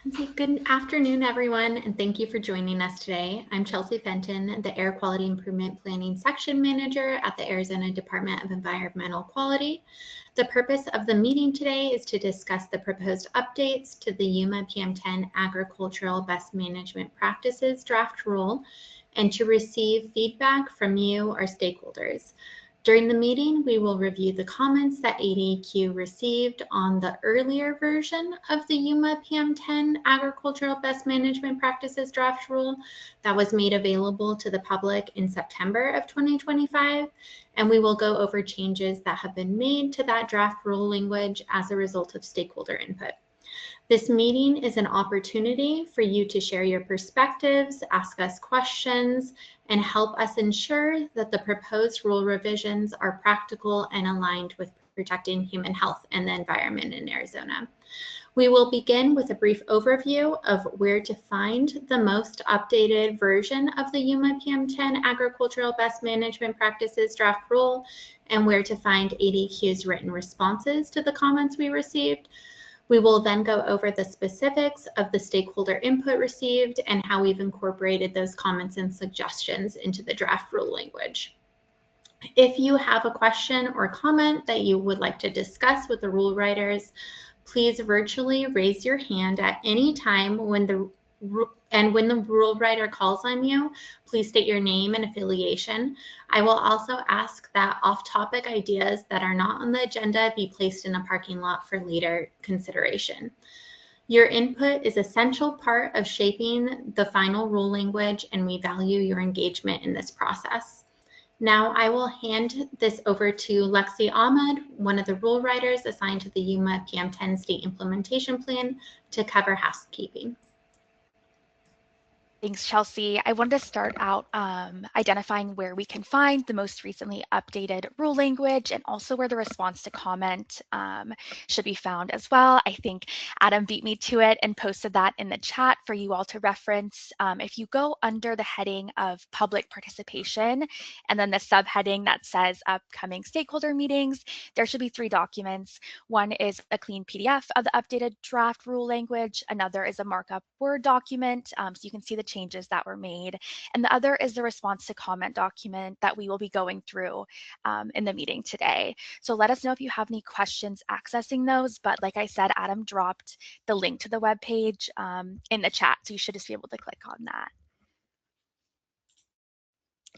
Okay, good afternoon, everyone, and thank you for joining us today. I'm Chelsea Fenton, the Air Quality Improvement Planning Section Manager at the Arizona Department of Environmental Quality. The purpose of the meeting today is to discuss the proposed updates to the Yuma PM-10 Agricultural Best Management Practices Draft Rule and to receive feedback from you, our stakeholders. During the meeting, we will review the comments that ADEQ received on the earlier version of the Yuma PM-10 Agricultural Best Management Practices Draft Rule that was made available to the public in September of 2025, and we will go over changes that have been made to that draft rule language as a result of stakeholder input. This meeting is an opportunity for you to share your perspectives, ask us questions, and help us ensure that the proposed rule revisions are practical and aligned with protecting human health and the environment in Arizona. We will begin with a brief overview of where to find the most updated version of the Yuma PM-10 Agricultural Best Management Practices Draft Rule and where to find ADEQ's written responses to the comments we received. We will then go over the specifics of the stakeholder input received and how we've incorporated those comments and suggestions into the draft rule language. If you have a question or comment that you would like to discuss with the rule writers, please virtually raise your hand at any time when the rule writer calls on you, please state your name and affiliation. I will also ask that off-topic ideas that are not on the agenda be placed in a parking lot for later consideration. Your input is an essential part of shaping the final rule language, and we value your engagement in this process. Now I will hand this over to Lexi Ahmed, one of the rule writers assigned to the Yuma PM-10 State Implementation Plan, to cover housekeeping. Thanks, Chelsea. I wanted to start out identifying where we can find the most recently updated rule language and also where the response to comment should be found as well. I think Adam beat me to it and posted that in the chat for you all to reference. If you go under the heading of public participation and then the subheading that says upcoming stakeholder meetings, there should be 3 documents. One is a clean PDF of the updated draft rule language. Another is a markup Word document, so you can see the changes that were made. And the other is the response to comment document that we will be going through in the meeting today. So let us know if you have any questions accessing those. But like I said, Adam dropped the link to the webpage in the chat, so you should just be able to click on that.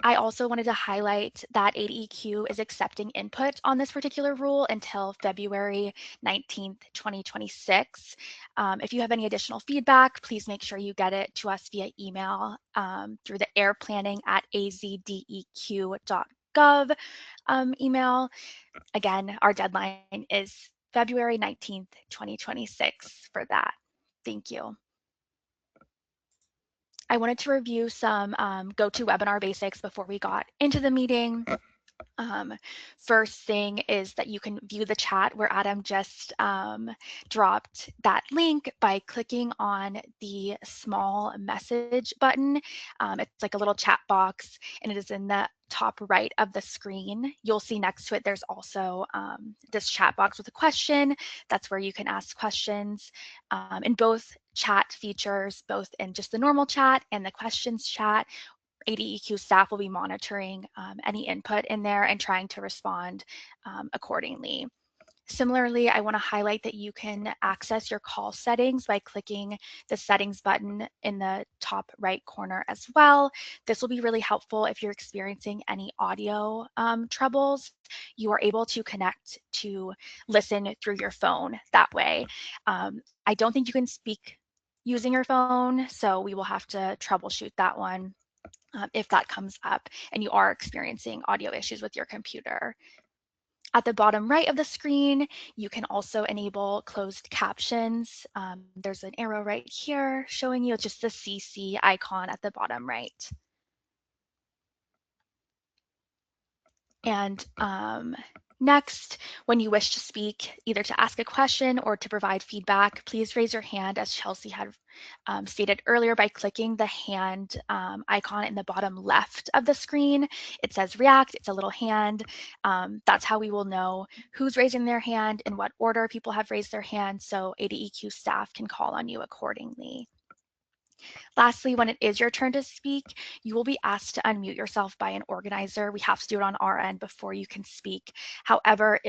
I also wanted to highlight that ADEQ is accepting input on this particular rule until February 19th, 2026. If you have any additional feedback, please make sure you get it to us via email through the airplanning@azdeq.gov email. Again, our deadline is February 19th, 2026 for that. Thank you. I wanted to review some GoToWebinar basics before we got into the meeting. First thing is that you can view the chat where Adam just dropped that link by clicking on the small message button. It's like a little chat box and it is in the top right of the screen. You'll see next to it there's also this chat box with a question. That's where you can ask questions. In both chat features, both in just the normal chat and the questions chat, ADEQ staff will be monitoring any input in there and trying to respond accordingly. Similarly, I want to highlight that you can access your call settings by clicking the settings button in the top right corner as well. This will be really helpful if you're experiencing any audio troubles. You are able to connect to listen through your phone that way. I don't think you can speak using your phone, so we will have to troubleshoot that one if that comes up and you are experiencing audio issues with your computer. At the bottom right of the screen, you can also enable closed captions. There's an arrow right here showing you just the CC icon at the bottom right. And Next, when you wish to speak, either to ask a question or to provide feedback, please raise your hand, as Chelsea had stated earlier, by clicking the hand icon in the bottom left of the screen. It says react, it's a little hand. That's how we will know who's raising their hand, in what order people have raised their hand, so ADEQ staff can call on you accordingly. Lastly, when it is your turn to speak, you will be asked to unmute yourself by an organizer. We have to do it on our end before you can speak. However,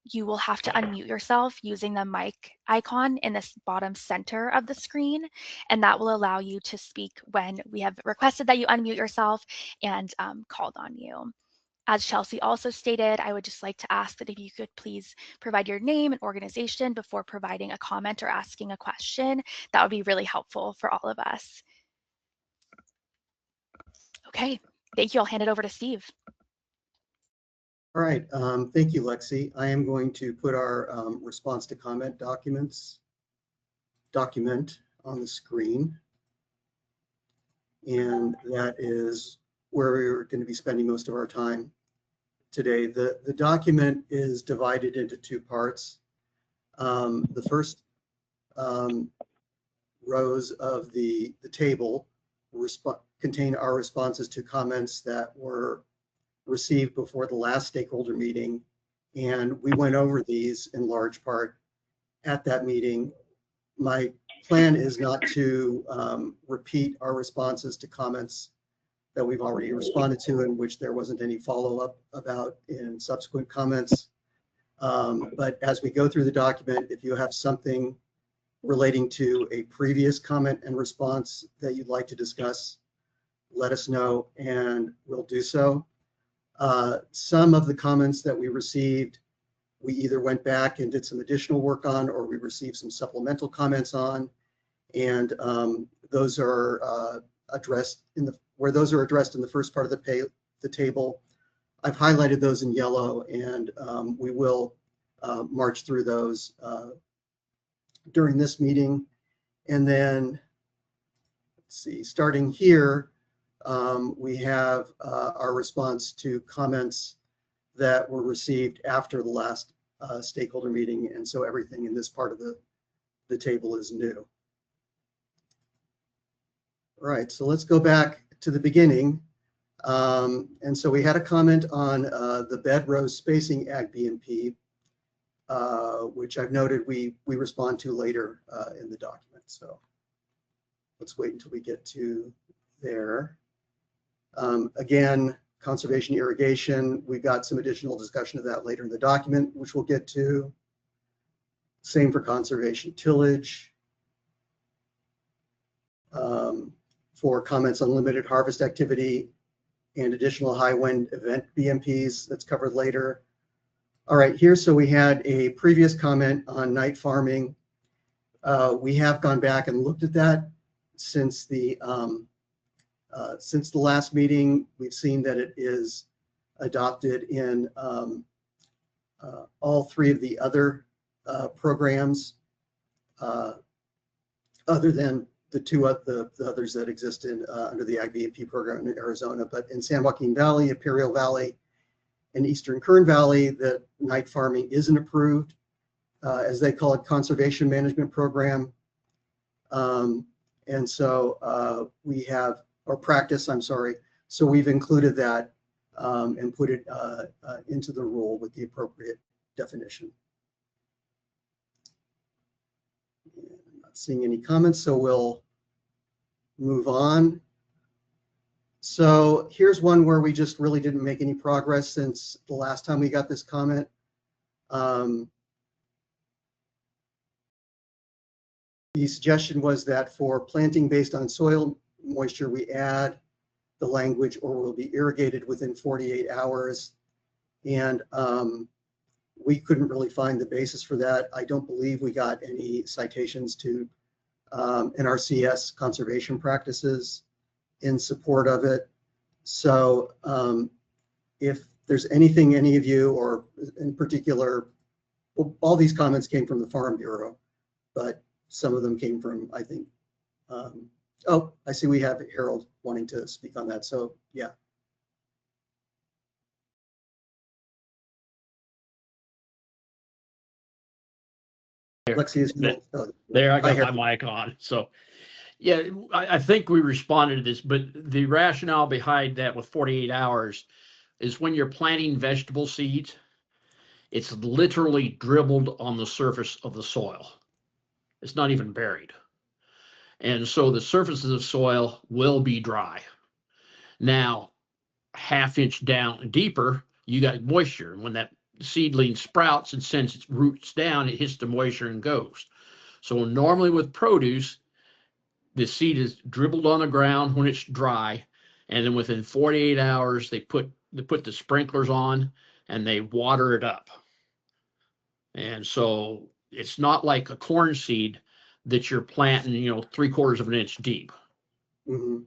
you will have to unmute yourself using the mic icon in the bottom center of the screen, and that will allow you to speak when we have requested that you unmute yourself and called on you. As Chelsea also stated, I would just like to ask that if you could please provide your name and organization before providing a comment or asking a question. That would be really helpful for all of us. Okay, thank you. I'll hand it over to Steve. All right, thank you, Lexi. I am going to put our response to comment document on the screen. And that is where we're going to be spending most of our time today. The document is divided into two parts. The first rows of the table contain our responses to comments that were received before the last stakeholder meeting, and we went over these in large part at that meeting. My plan is not to repeat our responses to comments that we've already responded to, in which there wasn't any follow-up about in subsequent comments. But as we go through the document, if you have something relating to a previous comment and response that you'd like to discuss, let us know and we'll do so. Some of the comments that we received, we either went back and did some additional work on, or we received some supplemental comments on, and those are addressed in the first part of the table. I've highlighted those in yellow, and we will march through those during this meeting. And then, let's see, starting here, we have our response to comments that were received after the last stakeholder meeting, and so everything in this part of the table is new. All right, so let's go back to the beginning. And so we had a comment on the bed row spacing Ag BMP, which I've noted we respond to later in the document. So let's wait until we get to there. Again, conservation irrigation, we got some additional discussion of that later in the document, which we'll get to. Same for conservation tillage. For comments on limited harvest activity and additional high wind event BMPs, that's covered later. All right, here, so we had a previous comment on night farming. We have gone back and looked at that since the last meeting. We've seen that it is adopted in all three of the other programs, other than the two of the others that exist in under the Ag BMP program in Arizona. But in San Joaquin Valley, Imperial Valley, and Eastern Kern Valley, the night farming isn't approved, as they call it, conservation management program. And so we have, or practice, I'm sorry. So we've included that and put it into the rule with the appropriate definition. And I'm not seeing any comments, so we'll move on. So here's one where we just really didn't make any progress since the last time we got this comment. The suggestion was that for planting based on soil moisture, we add the language "or will be irrigated within 48 hours." And we couldn't really find the basis for that. I don't believe we got any citations to NRCS conservation practices in support of it. So if there's anything any of you, or in particular, well, all these comments came from the Farm Bureau, but some of them came from, I think, oh, I see we have Harold wanting to speak on that. So yeah. Lexi is there. I got my mic on. So, yeah, I think we responded to this, but the rationale behind that with 48 hours is when you're planting vegetable seeds, it's literally dribbled on the surface of the soil. It's not even buried. And so the surfaces of soil will be dry. Now, half-inch down deeper, you got moisture. When that seedling sprouts and sends its roots down, it hits the moisture and goes. So normally with produce, the seed is dribbled on the ground when it's dry, and then within 48 hours, they put the sprinklers on and they water it up. And so it's not like a corn seed that you're planting, 3/4 of an inch deep. Mm-hmm.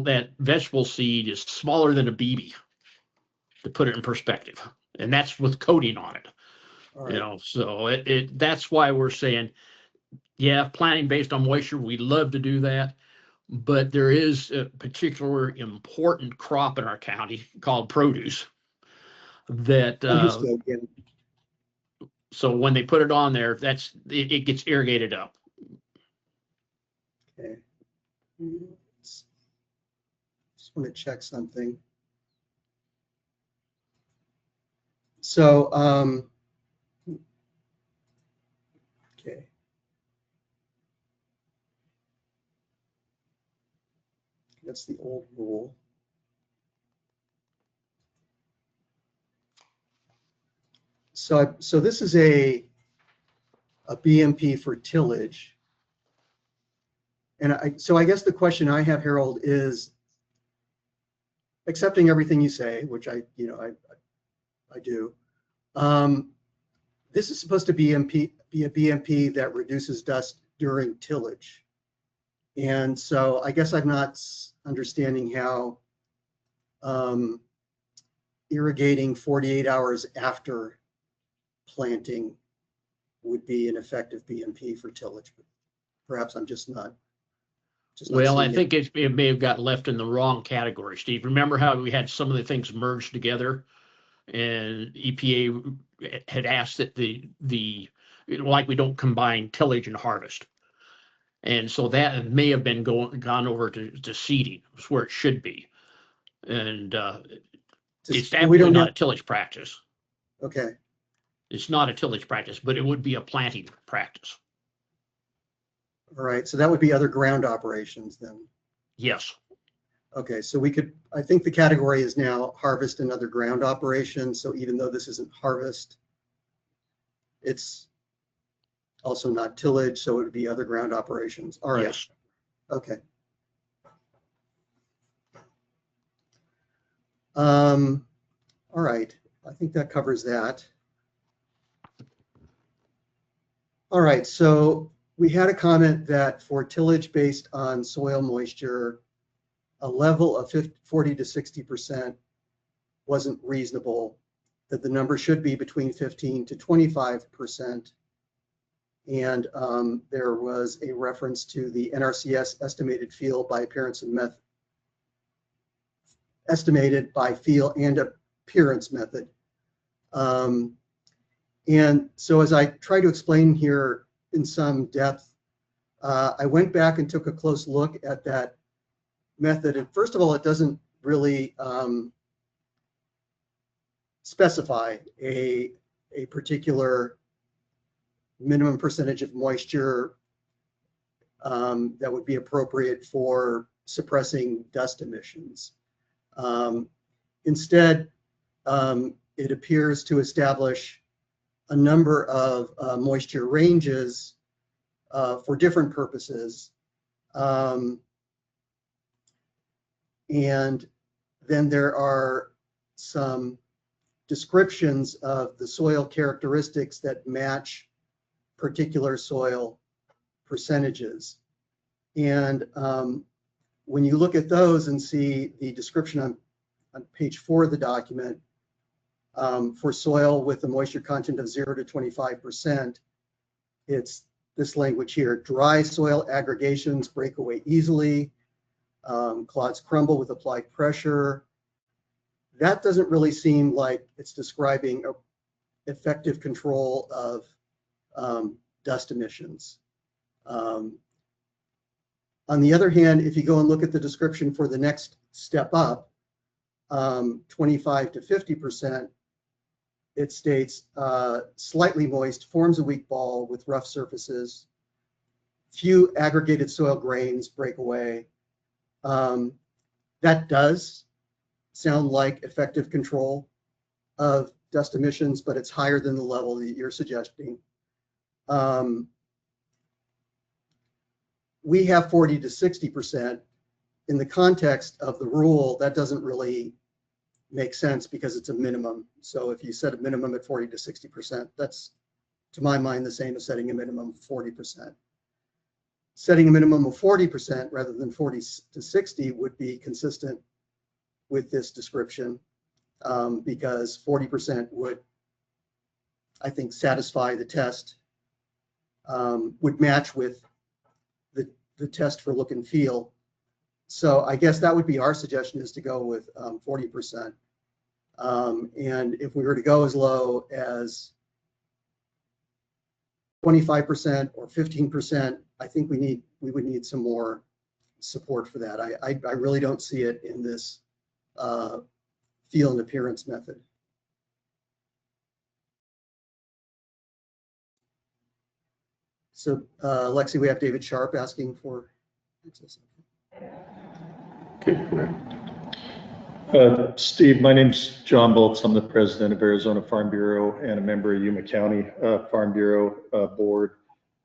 That vegetable seed is smaller than a BB, to put it in perspective, and that's with coating on it. Right. So that's why we're saying, yeah, planting based on moisture, we love to do that, but there is a particular important crop in our county called produce that. So when they put it on there, it gets irrigated up. Okay. Just want to check something. So, okay. That's the old rule. So this is a BMP for tillage. And so I guess the question I have, Harold, is, accepting everything you say, which I do, this is supposed to be a BMP that reduces dust during tillage. And so I guess I'm not understanding how irrigating 48 hours after planting would be an effective BMP for tillage. Perhaps I'm just not. Well, I think it may have got left in the wrong category, Steve. Remember how we had some of the things merged together, and EPA had asked that like we don't combine tillage and harvest, and so that may have been gone over to seeding, where it should be, and it's definitely not a tillage practice. Okay. It's not a tillage practice, but it would be a planting practice. All right, so that would be other ground operations then? Yes. Okay, so I think the category is now harvest and other ground operations. So even though this isn't harvest, it's also not tillage, so it would be other ground operations. All right. Yes. Okay. All right, I think that covers that. All right, so we had a comment that for tillage based on soil moisture, a level of 40 to 60% wasn't reasonable, that the number should be between 15 to 25%. And there was a reference to the NRCS estimated field by appearance and method, estimated by feel and appearance method. And so as I try to explain here in some depth, I went back and took a close look at that method. And first of all, it doesn't really specify a particular minimum percentage of moisture that would be appropriate for suppressing dust emissions. Instead, it appears to establish a number of moisture ranges for different purposes. And then there are some descriptions of the soil characteristics that match particular soil percentages. And when you look at those and see the description on page 4 of the document, for soil with a moisture content of 0 to 25%, it's this language here: dry soil aggregations break away easily, clods crumble with applied pressure. That doesn't really seem like it's describing effective control of dust emissions. On the other hand, if you go and look at the description for the next step up, 25 to 50%, it states slightly moist, forms a weak ball with rough surfaces, few aggregated soil grains break away. That does sound like effective control of dust emissions, but it's higher than the level that you're suggesting. We have 40 to 60%. In the context of the rule, that doesn't really make sense because it's a minimum. So if you set a minimum at 40 to 60%, that's, to my mind, the same as setting a minimum of 40%. Setting a minimum of 40% rather than 40 to 60 would be consistent with this description, because 40% would, I think, satisfy the test, would match with the test for look and feel. So I guess that would be our suggestion, is to go with 40%. And if we were to go as low as 25% or 15%, I think we would need some more support for that. I really don't see it in this feel and appearance method. So Lexi, we have David Sharp asking for access. Okay. Steve, my name's John Boltz. I'm the president of Arizona Farm Bureau and a member of Yuma County Farm Bureau board.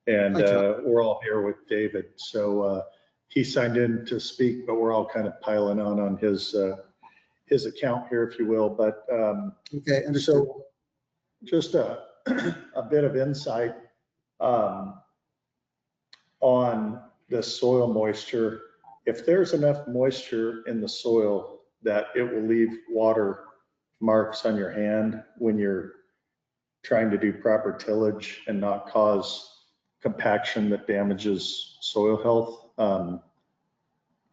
And we're all here with David. So he signed in to speak, but we're all kind of piling on his account here, if you will. But okay, understood. So just a bit of insight on the soil moisture. If there's enough moisture in the soil that it will leave water marks on your hand when you're trying to do proper tillage and not cause compaction that damages soil health,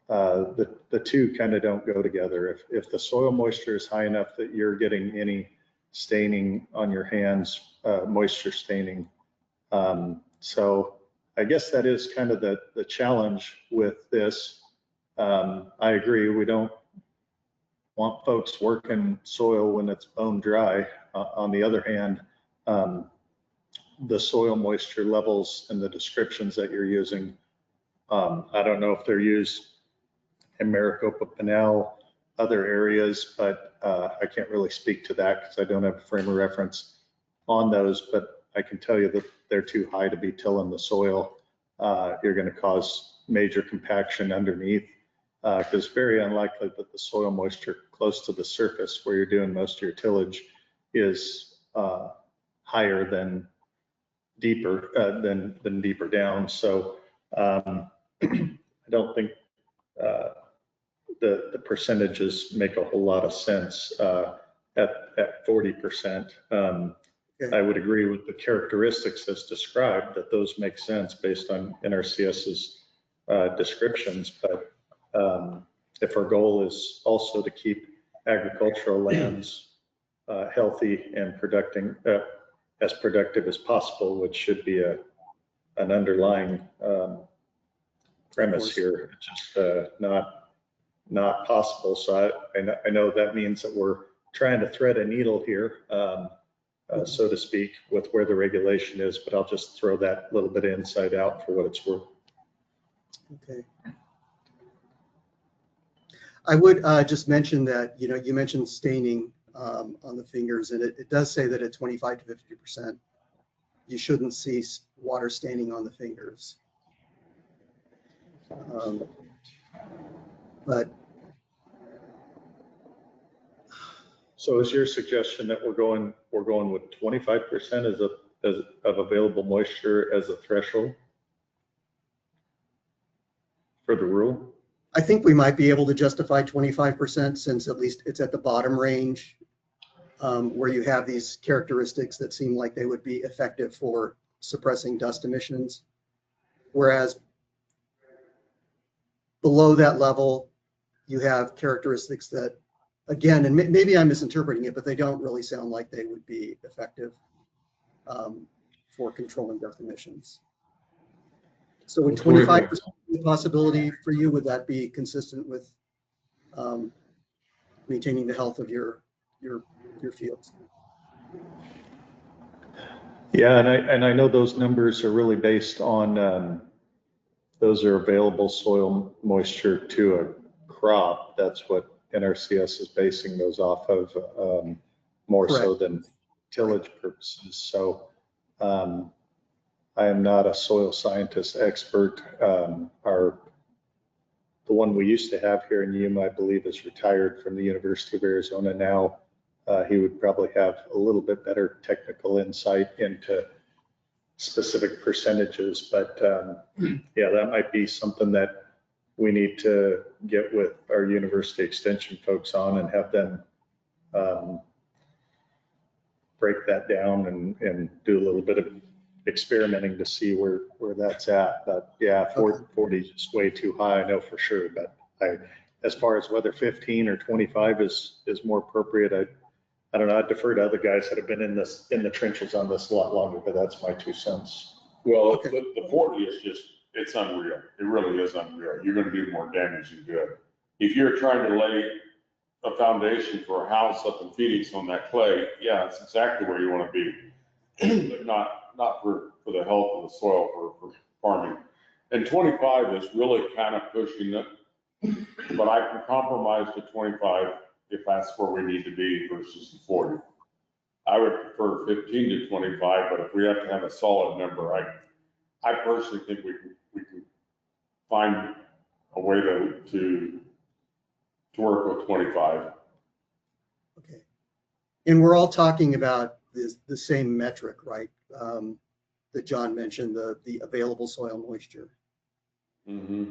the two kind of don't go together. If the soil moisture is high enough that you're getting any staining on your hands, moisture staining. So I guess that is kind of the challenge with this. I agree, we don't want folks working soil when it's bone dry. On the other hand, the soil moisture levels and the descriptions that you're using, I don't know if they're used in Maricopa, Pinal, other areas, but I can't really speak to that because I don't have a frame of reference on those, but I can tell you that they're too high to be tilling the soil. You're going to cause major compaction underneath, because it's very unlikely that the soil moisture close to the surface where you're doing most of your tillage is higher than deeper than deeper down. So I don't think the percentages make a whole lot of sense at 40%. I would agree with the characteristics as described, that those make sense based on NRCS's descriptions. But if our goal is also to keep agricultural lands healthy and as productive as possible, which should be an underlying premise here, it's just not possible. So I know that means that we're trying to thread a needle here, so to speak, with where the regulation is, but I'll just throw that little bit of insight out for what it's worth. Okay. I would just mention that, you mentioned staining on the fingers, and it does say that at 25 to 50%, you shouldn't see water staining on the fingers. But so is your suggestion that we're going with 25% of available moisture as a threshold for the rule? I think we might be able to justify 25%, since at least it's at the bottom range, where you have these characteristics that seem like they would be effective for suppressing dust emissions. Whereas below that level, you have characteristics that, again, and maybe I'm misinterpreting it, but they don't really sound like they would be effective for controlling dust emissions. So would 25% be a possibility for you? Would that be consistent with maintaining the health of your fields? Yeah, and I know those numbers are really based on those are available soil moisture to a crop. That's what NRCS is basing those off of, more Correct. so than tillage purposes. So I am not a soil scientist expert. The one we used to have here in Yuma, I believe, is retired from the University of Arizona now. He would probably have a little bit better technical insight into specific percentages, but yeah, that might be something that we need to get with our university extension folks on and have them break that down and do a little bit of experimenting to see where that's at. But yeah, 40 is just way too high, I know for sure. But as far as whether 15 or 25 is more appropriate, I don't know. I defer to other guys that have been in the trenches on this a lot longer, but that's my 2 cents. Well, the 40 is just, it's unreal. It really is unreal. You're going to do more damage than good. If you're trying to lay a foundation for a house up in Phoenix on that clay, yeah, that's exactly where you want to be, but not for the health of the soil for farming. And 25 is really kind of pushing it, but I can compromise to 25 if that's where we need to be versus the 40. I would prefer 15 to 25, but if we have to have a solid number, I personally think we can find a way to work with 25. Okay. And we're all talking about the same metric, right? That John mentioned, the available soil moisture. Mm-hmm.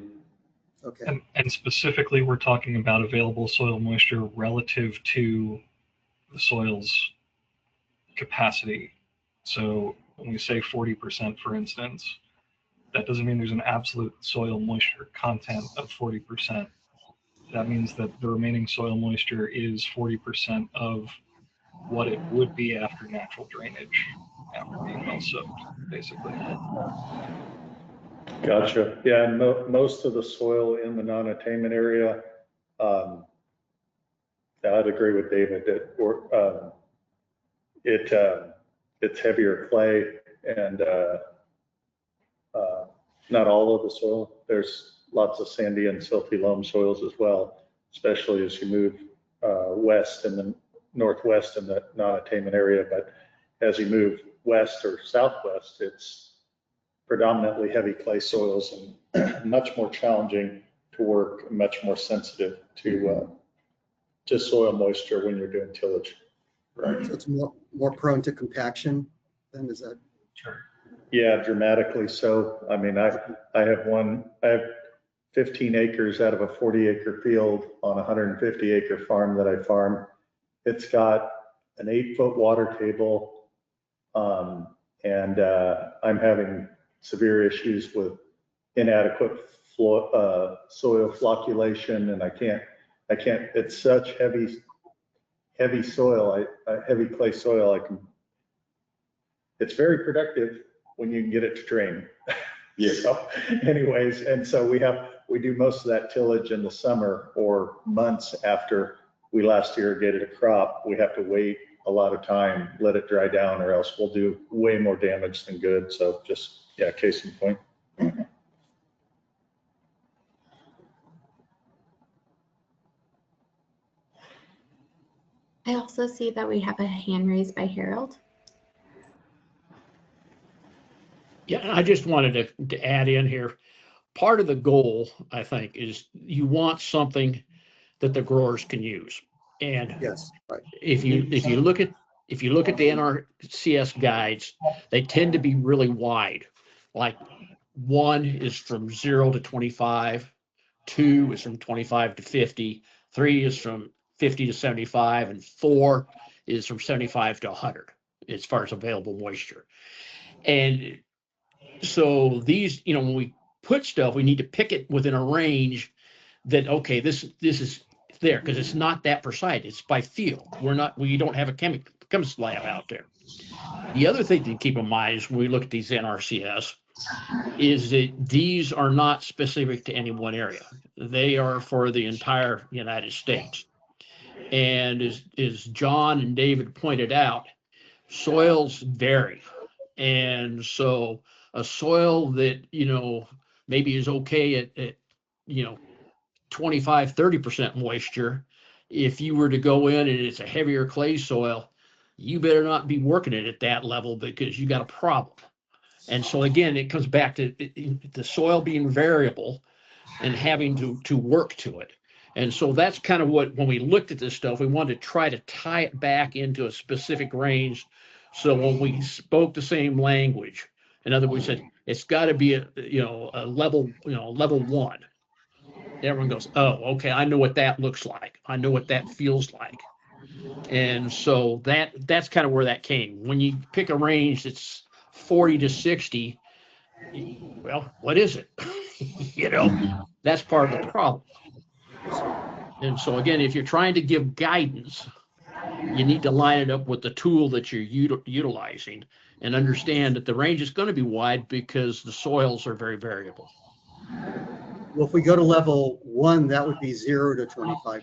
Okay. And specifically, we're talking about available soil moisture relative to the soil's capacity. So when we say 40%, for instance, that doesn't mean there's an absolute soil moisture content of 40%. That means that the remaining soil moisture is 40% of what it would be after natural drainage, after being well soaked, basically. Gotcha. Yeah, and most of the soil in the non-attainment area, I'd agree with David that it's heavier clay and not all of the soil. There's lots of sandy and silty loam soils as well, especially as you move west in the northwest in the non-attainment area. But as you move west or southwest, it's predominantly heavy clay soils and much more challenging to work, much more sensitive to soil moisture when you're doing tillage. Right. So it's more prone to compaction then, is that? Sure. Yeah, dramatically so. I mean, I have 15 acres out of a 40-acre field on a 150-acre farm that I farm. It's got an 8-foot water table, and I'm having severe issues with inadequate soil flocculation, and I can't, it's such heavy soil, heavy clay soil. It's very productive when you can get it to drain. Yeah. So anyways, and so we do most of that tillage in the summer or months after we last irrigated a crop. We have to wait a lot of time, let it dry down, or else we'll do way more damage than good. So just, yeah, case in point. I also see that we have a hand raised by Harold. Yeah, I just wanted to add in here. Part of the goal, I think, is you want something that the growers can use. And Yes, right. if you look at the NRCS guides, they tend to be really wide. Like 1 is from 0 to 25, 2 is from 25 to 50, 3 is from 50 to 75, and 4 is from 75 to 100 as far as available moisture. And so these, when we put stuff, we need to pick it within a range that, okay, this is there, because it's not that precise. It's by feel. We don't have a chemist lab out there. The other thing to keep in mind is when we look at these NRCS is that these are not specific to any one area. They are for the entire United States. And as John and David pointed out, soils vary. And so a soil that, maybe is okay at 25, 30% moisture, if you were to go in and it's a heavier clay soil, you better not be working it at that level because you got a problem. And so again, it comes back to the soil being variable and having to work to it. And so that's kind of what, when we looked at this stuff, we wanted to try to tie it back into a specific range. So when we spoke the same language, in other words, we said it's got to be a level, level 1. Everyone goes, oh, okay, I know what that looks like. I know what that feels like. And so that's kind of where that came. When you pick a range that's 40 to 60, well, what is it? That's part of the problem. And so again, if you're trying to give guidance, you need to line it up with the tool that you're utilizing and understand that the range is going to be wide because the soils are very variable. Well, if we go to level 1, that would be 0 to 25%.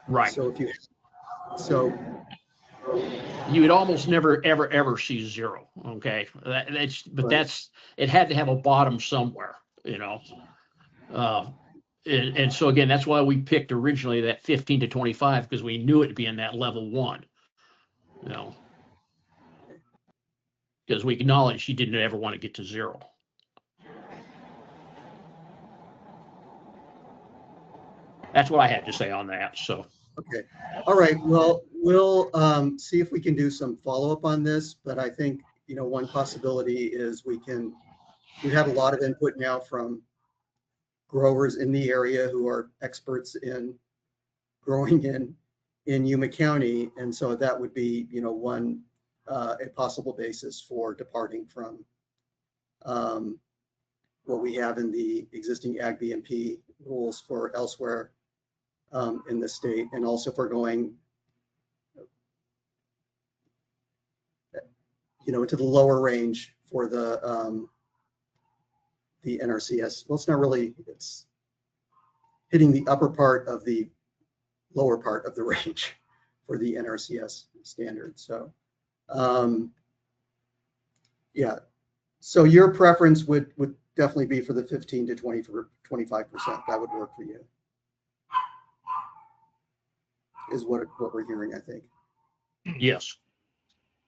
Right. So you would almost never, ever see 0. Okay. It had to have a bottom somewhere, and so again, that's why we picked originally that 15 to 25, because we knew it'd be in that level 1, because we acknowledged you didn't ever want to get to 0. That's what I had to say on that. So. Okay. All right. Well, we'll see if we can do some follow-up on this, but I think, one possibility is we've had a lot of input now from growers in the area who are experts in growing in Yuma County. And so that would be, one, a possible basis for departing from what we have in the existing Ag BMP rules for elsewhere in the state, and also for going, into the lower range for the NRCS. Well, it's not really, it's hitting the upper part of the lower part of the range for the NRCS standard. So, yeah. So your preference would definitely be for the 15 to 25%. That would work for you, is what we're hearing, I think. Yes.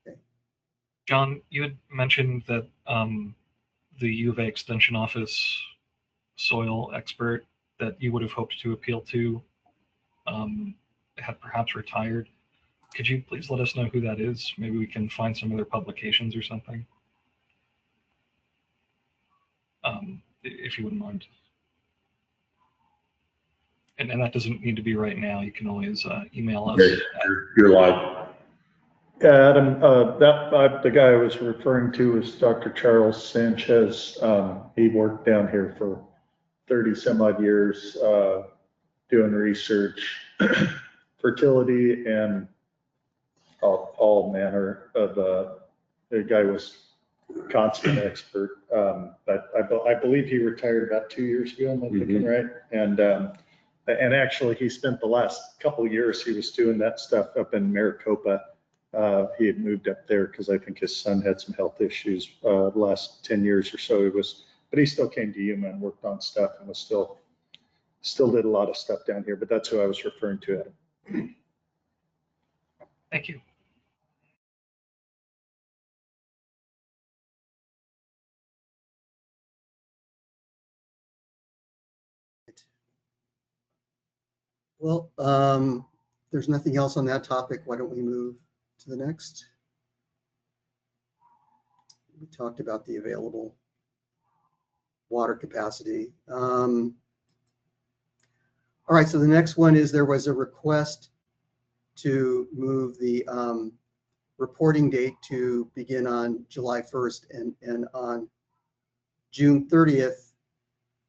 Okay. John, you had mentioned that the U of A Extension Office soil expert that you would have hoped to appeal to had perhaps retired. Could you please let us know who that is? Maybe we can find some other publications or something, if you wouldn't mind. And that doesn't need to be right now. You can always email us. You're live. Adam, the guy I was referring to is Dr. Charles Sanchez. He worked down here for 30 some odd years doing research, fertility, and all manner of, the guy was constant expert. But I believe he retired about 2 years ago, am I thinking right? And actually he spent the last couple of years, he was doing that stuff up in Maricopa. He had moved up there because I think his son had some health issues the last 10 years or so. But he still came to Yuma and worked on stuff and was still did a lot of stuff down here. But that's who I was referring to. Thank you. Well, there's nothing else on that topic. Why don't we move to the next? We talked about the available water capacity. All right, so the next one is there was a request to move the reporting date to begin on July 1st and on June 30th.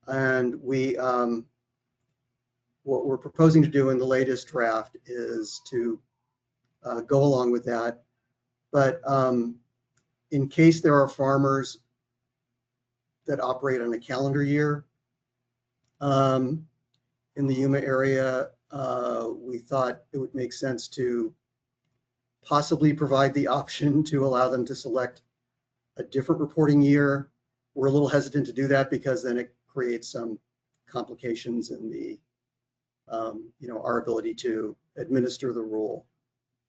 And what we're proposing to do in the latest draft is to go along with that, But in case there are farmers that operate on a calendar year in the Yuma area, we thought it would make sense to possibly provide the option to allow them to select a different reporting year. We're a little hesitant to do that because then it creates some complications in the, our ability to administer the rule.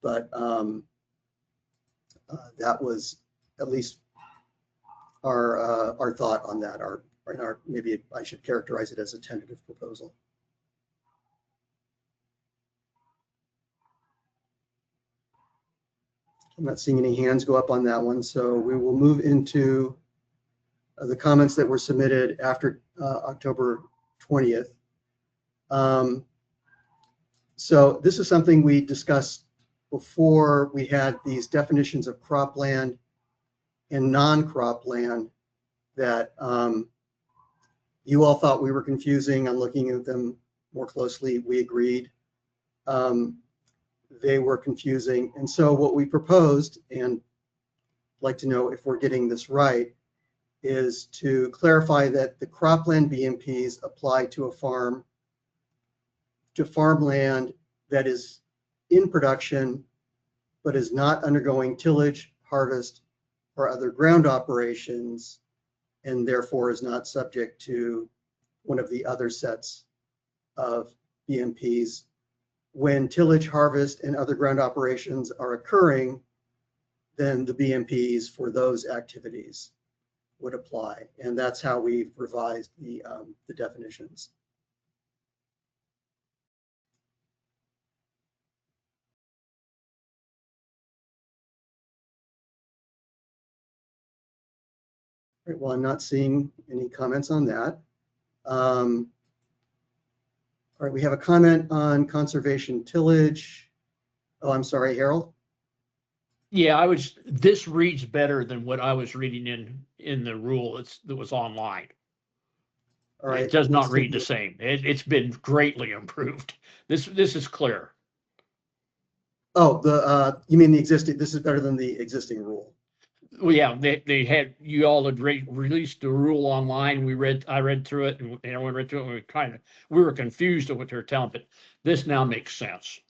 But that was at least our thought on that. Maybe I should characterize it as a tentative proposal. I'm not seeing any hands go up on that one, so we will move into the comments that were submitted after October 20th. So this is something we discussed before. We had these definitions of cropland and non-cropland that you all thought we were confusing. On looking at them more closely, we agreed. They were confusing. And so what we proposed, and I'd like to know if we're getting this right, is to clarify that the cropland BMPs apply to farmland that is in production, but is not undergoing tillage, harvest, or other ground operations, and therefore is not subject to one of the other sets of BMPs. When tillage, harvest, and other ground operations are occurring, then the BMPs for those activities would apply. And that's how we've revised the definitions. All right, well, I'm not seeing any comments on that. All right, we have a comment on conservation tillage. Oh, I'm sorry, Harold. Yeah, this reads better than what I was reading in the rule that was online. All right. It does not read the same. It's been greatly improved. This is clear. Oh, you mean the existing, this is better than the existing rule. Well, yeah, you all had released the rule online. I read through it, and everyone read through it, and we were confused at what they were telling, but this now makes sense.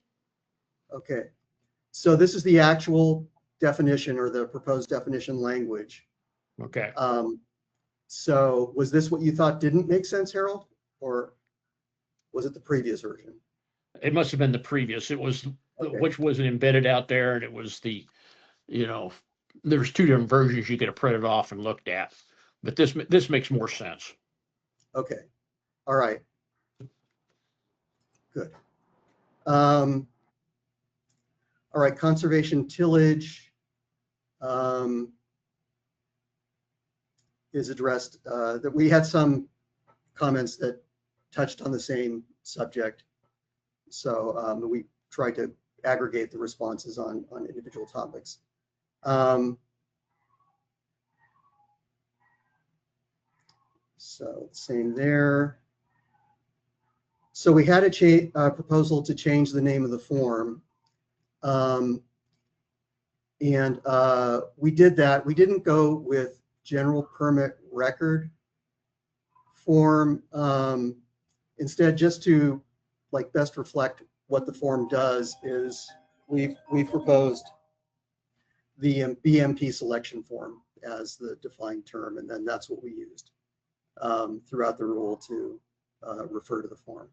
Okay, so this is the actual definition or the proposed definition language. Okay. So was this what you thought didn't make sense, Harold, or was it the previous version? It must have been the previous. It was which wasn't embedded out there, and it was the, there's two different versions you could have printed off and looked at, but this makes more sense. Okay, all right, good. All right, conservation tillage is addressed. That we had some comments that touched on the same subject, so we tried to aggregate the responses on individual topics. So same there. So we had a proposal to change the name of the form. And we did that. We didn't go with general permit record form. Instead, just to best reflect what the form does, is we proposed the BMP selection form as the defined term, and then that's what we used throughout the rule to refer to the form.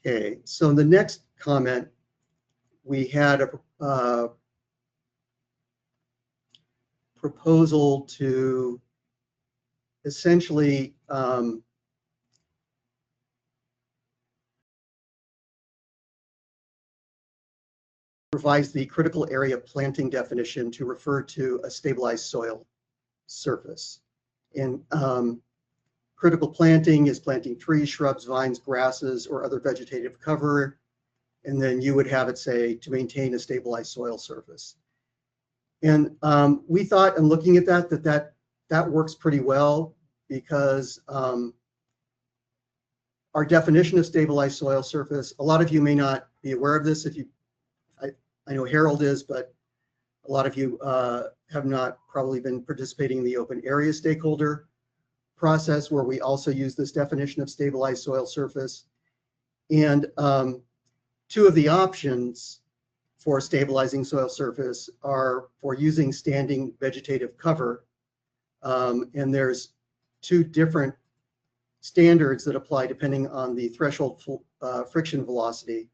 Okay, so in the next comment, we had a proposal to essentially revise the critical area planting definition to refer to a stabilized soil surface. And critical planting is planting trees, shrubs, vines, grasses, or other vegetative cover. And then you would have it say to maintain a stabilized soil surface. And we thought, in looking at that works pretty well, because our definition of stabilized soil surface, a lot of you may not be aware of this. I know Harold is, but a lot of you have not probably been participating in the open area stakeholder process, where we also use this definition of stabilized soil surface. And two of the options for stabilizing soil surface are for using standing vegetative cover. And there's two different standards that apply depending on the threshold friction velocity.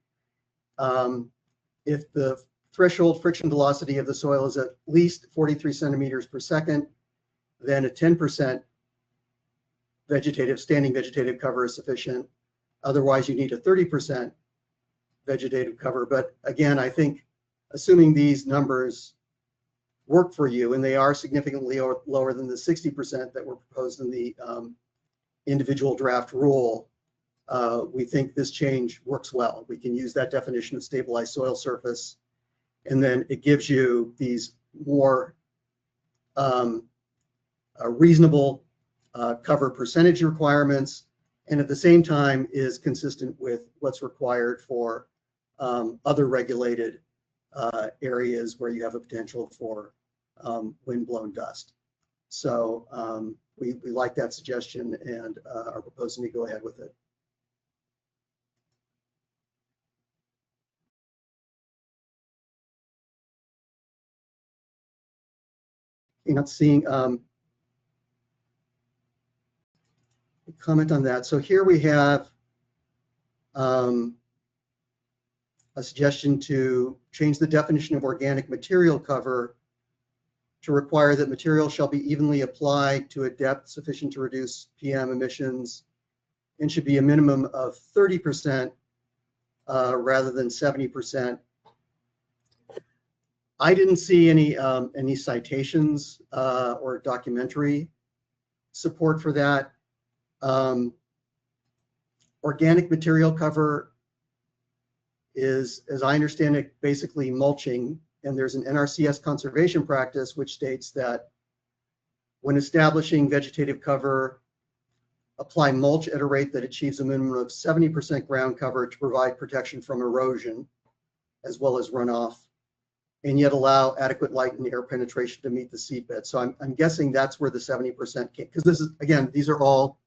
If the threshold friction velocity of the soil is at least 43 centimeters per second, then a 10% standing vegetative cover is sufficient. Otherwise, you need a 30% vegetative cover. But again, I think assuming these numbers work for you, and they are significantly lower than the 60% that were proposed in the individual draft rule, we think this change works well. We can use that definition of stabilized soil surface, and then it gives you these more reasonable cover percentage requirements, and at the same time is consistent with what's required for other regulated areas where you have a potential for wind-blown dust. So we like that suggestion and are proposing to go ahead with it. You're not seeing comment on that. So here we have a suggestion to change the definition of organic material cover to require that material shall be evenly applied to a depth sufficient to reduce PM emissions and should be a minimum of 30% rather than 70%. I didn't see any citations or documentary support for that. Organic material cover is, as I understand it, basically mulching, and there's an NRCS conservation practice which states that when establishing vegetative cover, apply mulch at a rate that achieves a minimum of 70% ground cover to provide protection from erosion as well as runoff, and yet allow adequate light and air penetration to meet the seedbed. So I'm guessing that's where the 70% came, because this is, again, these are all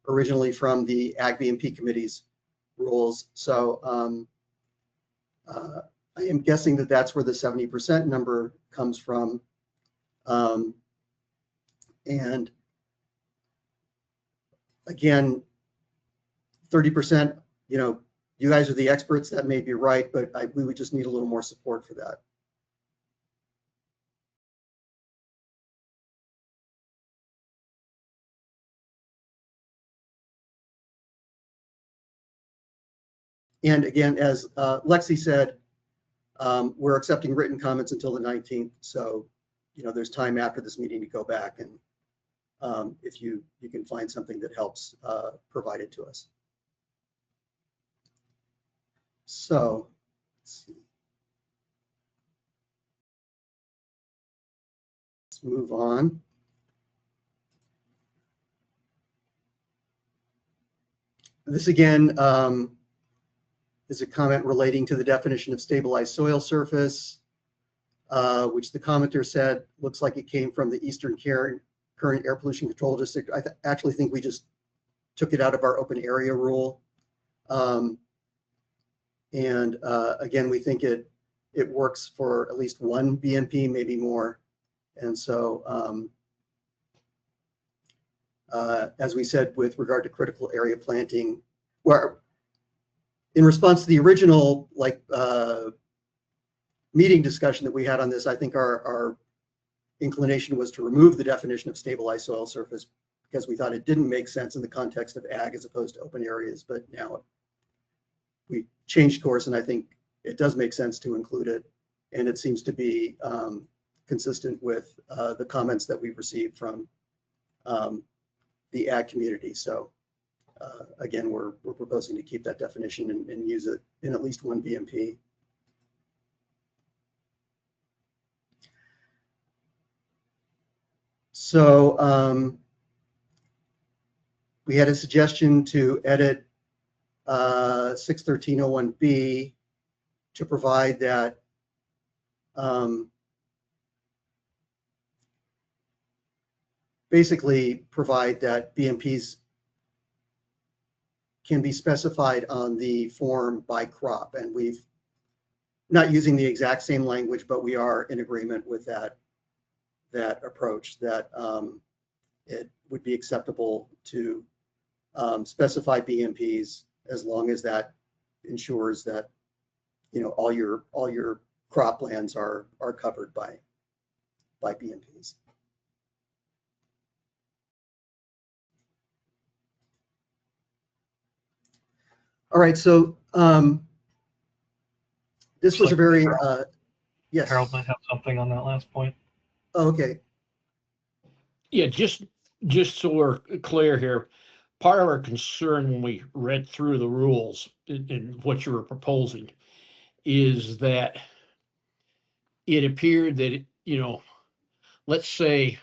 originally from the Ag BMP Committee's rules. So I am guessing that that's where the 70% number comes from. And again, 30%, you guys are the experts, that may be right, but we would just need a little more support for that. And again, as Lexi said, we're accepting written comments until the 19th. So, there's time after this meeting to go back, and if you can find something that helps, provide it to us. So, let's see. Let's move on. This again is a comment relating to the definition of stabilized soil surface, which the commenter said looks like it came from the Eastern Current Air Pollution Control District. I actually think we just took it out of our open area rule. And again, we think it works for at least one BMP, maybe more. And so, as we said, with regard to critical area planting, where in response to the original meeting discussion that we had on this, I think our inclination was to remove the definition of stabilized soil surface because we thought it didn't make sense in the context of ag as opposed to open areas. But now we changed course, and I think it does make sense to include it, and it seems to be consistent with the comments that we've received from the ag community. So again, we're proposing to keep that definition and use it in at least one BMP. So We had a suggestion to edit 61301B to provide that basically provide that BMPs can be specified on the form by crop. And we've not using the exact same language, but we are in agreement with that approach, that it would be acceptable to specify BMPs as long as that ensures that, you know, all your croplands are covered by BMPs. All right, so this was a very yes. Harold might have something on that last point. Oh, okay. Yeah, just so we're clear here, part of our concern when we read through the rules and what you were proposing is that it appeared that, you know, let's say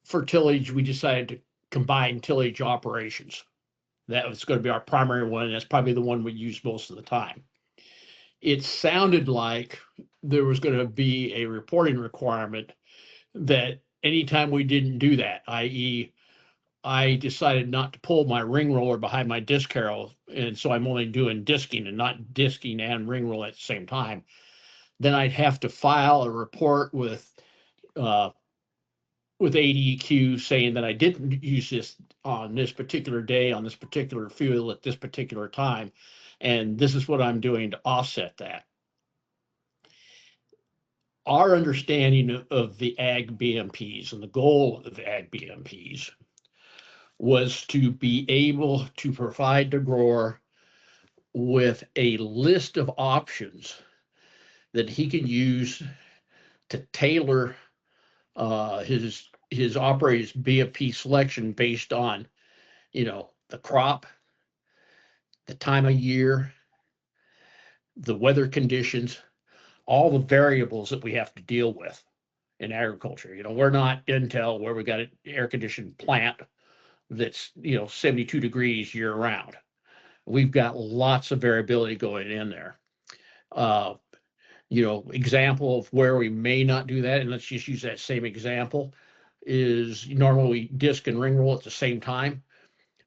for tillage, we decided to combine tillage operations. That was going to be our primary one, and that's probably the one we use most of the time. It sounded like there was going to be a reporting requirement that anytime we didn't do that, i.e., I decided not to pull my ring roller behind my disc harrow, and so I'm only doing disking and not disking and ring roll at the same time, then I'd have to file a report with ADEQ saying that I didn't use this on this particular day, on this particular field at this particular time, and this is what I'm doing to offset that. Our understanding of the ag BMPs and the goal of the ag BMPs was to be able to provide the grower with a list of options that he can use to tailor his operator's BMP selection based on, you know, the crop, the time of year, the weather conditions, all the variables that we have to deal with in agriculture. You know, we're not Intel where we got an air-conditioned plant that's, you know, 72 degrees year round. We've got lots of variability going in there. You know, example of where we may not do that, and let's just use that same example, is normally we disc and ring roll at the same time,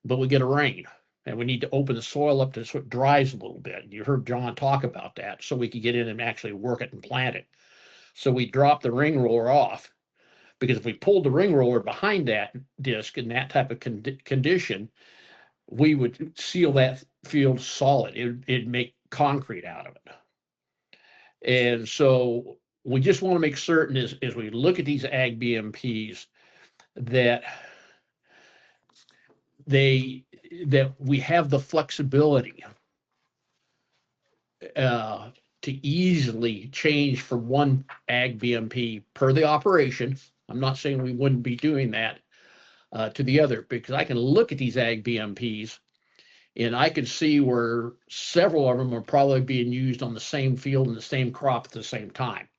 but we get a rain and we need to open the soil up so it dries a little bit. You heard John talk about that, so we could get in and actually work it and plant it. So we drop the ring roller off, because if we pulled the ring roller behind that disc in that type of condition, we would seal that field solid. It'd make concrete out of it. And so we just want to make certain as we look at these ag BMPs that we have the flexibility to easily change from one ag BMP per the operation. I'm not saying we wouldn't be doing that to the other, because I can look at these ag BMPs and I can see where several of them are probably being used on the same field and the same crop at the same time.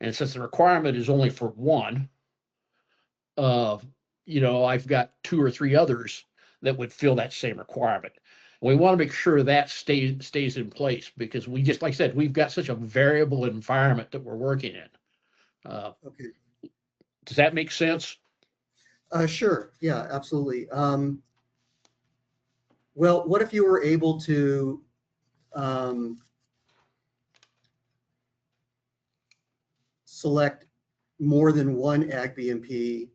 And since the requirement is only for one, you know, I've got 2 or 3 others that would fill that same requirement. We want to make sure that stays in place, because we just, like I said, we've got such a variable environment that we're working in. Okay. Does that make sense? Sure. Yeah, absolutely. Well, what if you were able to select more than one ag BMP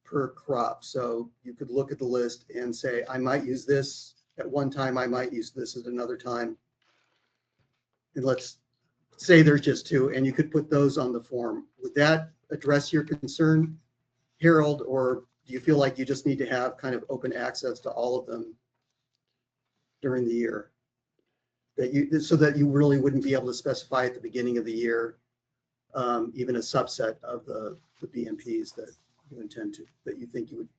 per crop? So you could look at the list and say, I might use this at one time, I might use this at another time. And let's say there's just 2, and you could put those on the form. Would that address your concern, Harold, or do you feel like you just need to have kind of open access to all of them during the year? So that you really wouldn't be able to specify at the beginning of the year, even a subset of the BMPs that you intend to, that you think you would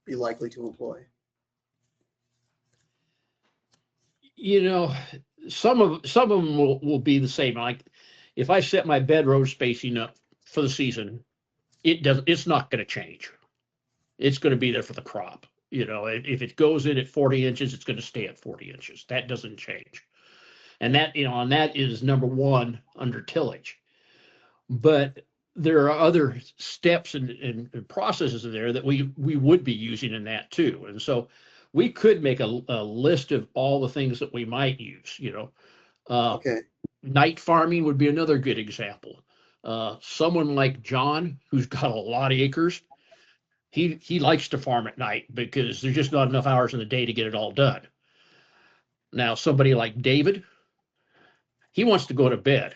be likely to employ? You know, some of them will be the same. Like if I set my bed row spacing up for the season, it's not going to change. it's going to be there for the crop. You know, if it goes in at 40 inches, it's going to stay at 40 inches. That doesn't change. And that, you know, and that is number one under tillage. But there are other steps and processes in there that we would be using in that too. And so we could make a list of all the things that we might use, you know. Okay. Night farming would be another good example. Someone like John, who's got a lot of acres, he likes to farm at night because there's just not enough hours in the day to get it all done. Now, somebody like David, he wants to go to bed.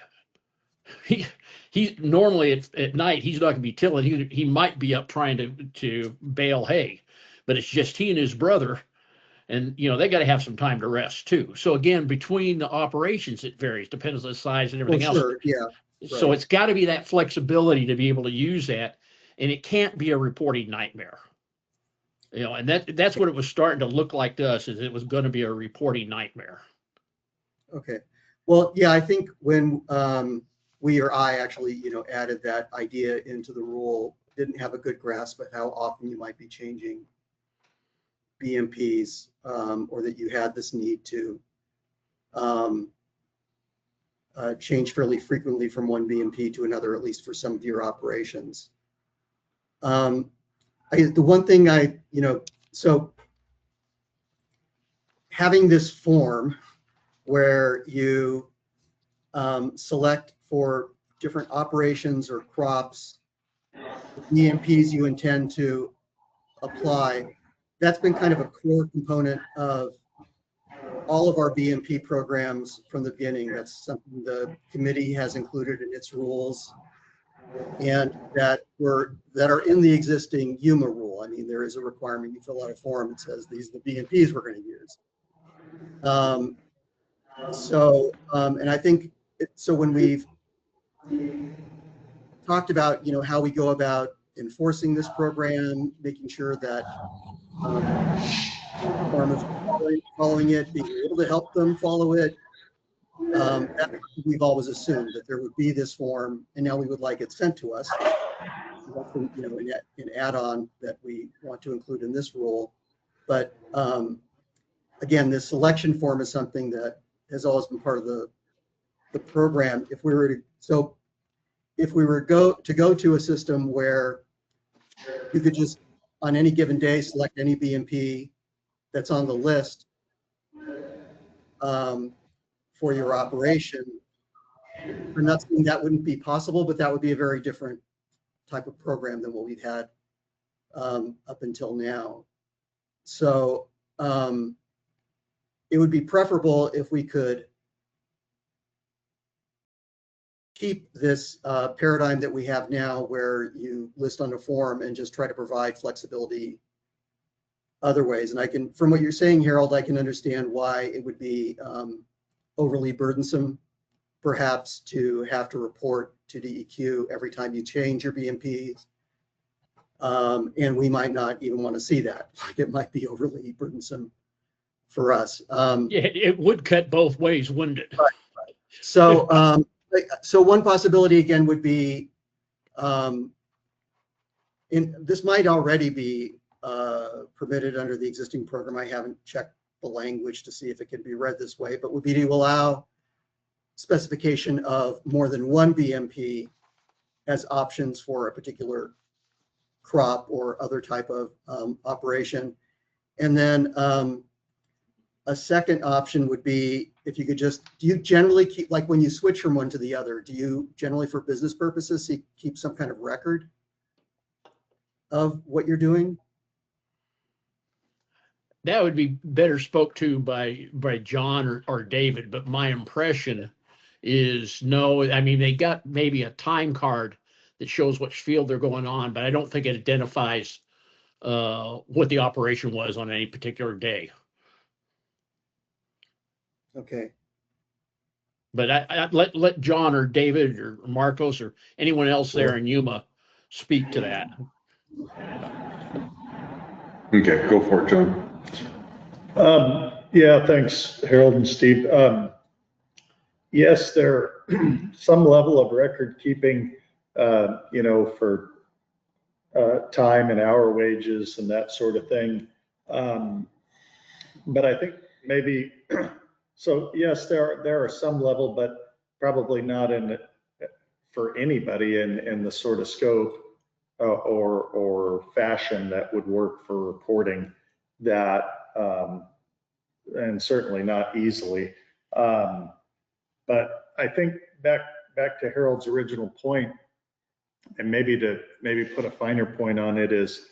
He normally at night he's not going to be tilling. He might be up trying to bale hay, but it's just he and his brother, and you know they got to have some time to rest too. So again, between the operations it varies, depends on the size and everything else. Sure, yeah. So it's got to be that flexibility to be able to use that, and it can't be a reporting nightmare. You know, and that's what it was starting to look like to us, is it was going to be a reporting nightmare. Okay. Well, yeah, I think when we or I actually, you know, added that idea into the rule, didn't have a good grasp of how often you might be changing BMPs, or that you had this need to change fairly frequently from one BMP to another, at least for some of your operations. The one thing you know, so having this form where you select for different operations or crops, the BMPs you intend to apply, that's been kind of a core component of all of our BMP programs from the beginning. That's something the committee has included in its rules, and that are in the existing Yuma rule. I mean, there is a requirement you fill out a form that says these are the BMPs we're going to use. And I think so when we've talked about, you know, how we go about enforcing this program, making sure that farmers are following it, being able to help them follow it, we've always assumed that there would be this form, and now we would like it sent to us. You know, an add-on that we want to include in this rule. But again, this selection form is something that has always been part of the program. If we were to go to a system where you could just on any given day select any BMP that's on the list for your operation, I'm not saying that wouldn't be possible, but that would be a very different type of program than what we've had up until now. So it would be preferable if we could keep this paradigm that we have now, where you list on a form and just try to provide flexibility other ways. And I can, from what you're saying, Harold, I can understand why it would be overly burdensome, perhaps, to have to report to DEQ every time you change your BMPs. And we might not even want to see that. Like, it might be overly burdensome for us. Yeah, it would cut both ways, wouldn't it? Right. So, so one possibility again would be, this might already be permitted under the existing program. I haven't checked the language to see if it can be read this way, but would be to allow specification of more than one BMP as options for a particular crop or other type of operation. And then a second option would be if you could just, do you generally keep, like when you switch from one to the other, do you generally for business purposes keep some kind of record of what you're doing? That would be better spoke to by John or David, but my impression is no. I mean, they got maybe a time card that shows which field they're going on, but I don't think it identifies what the operation was on any particular day. Okay. But I let John or David or Marcos or anyone else there in Yuma speak to that. Okay, go for it, John. Yeah, thanks, Harold and Steve. Yes, there some level of record keeping, you know, for time and hour wages and that sort of thing. But I think maybe, so yes, there are some level, but probably not for anybody in the sort of scope or fashion that would work for reporting that, and certainly not easily. But I think back to Harold's original point, and maybe put a finer point on it, is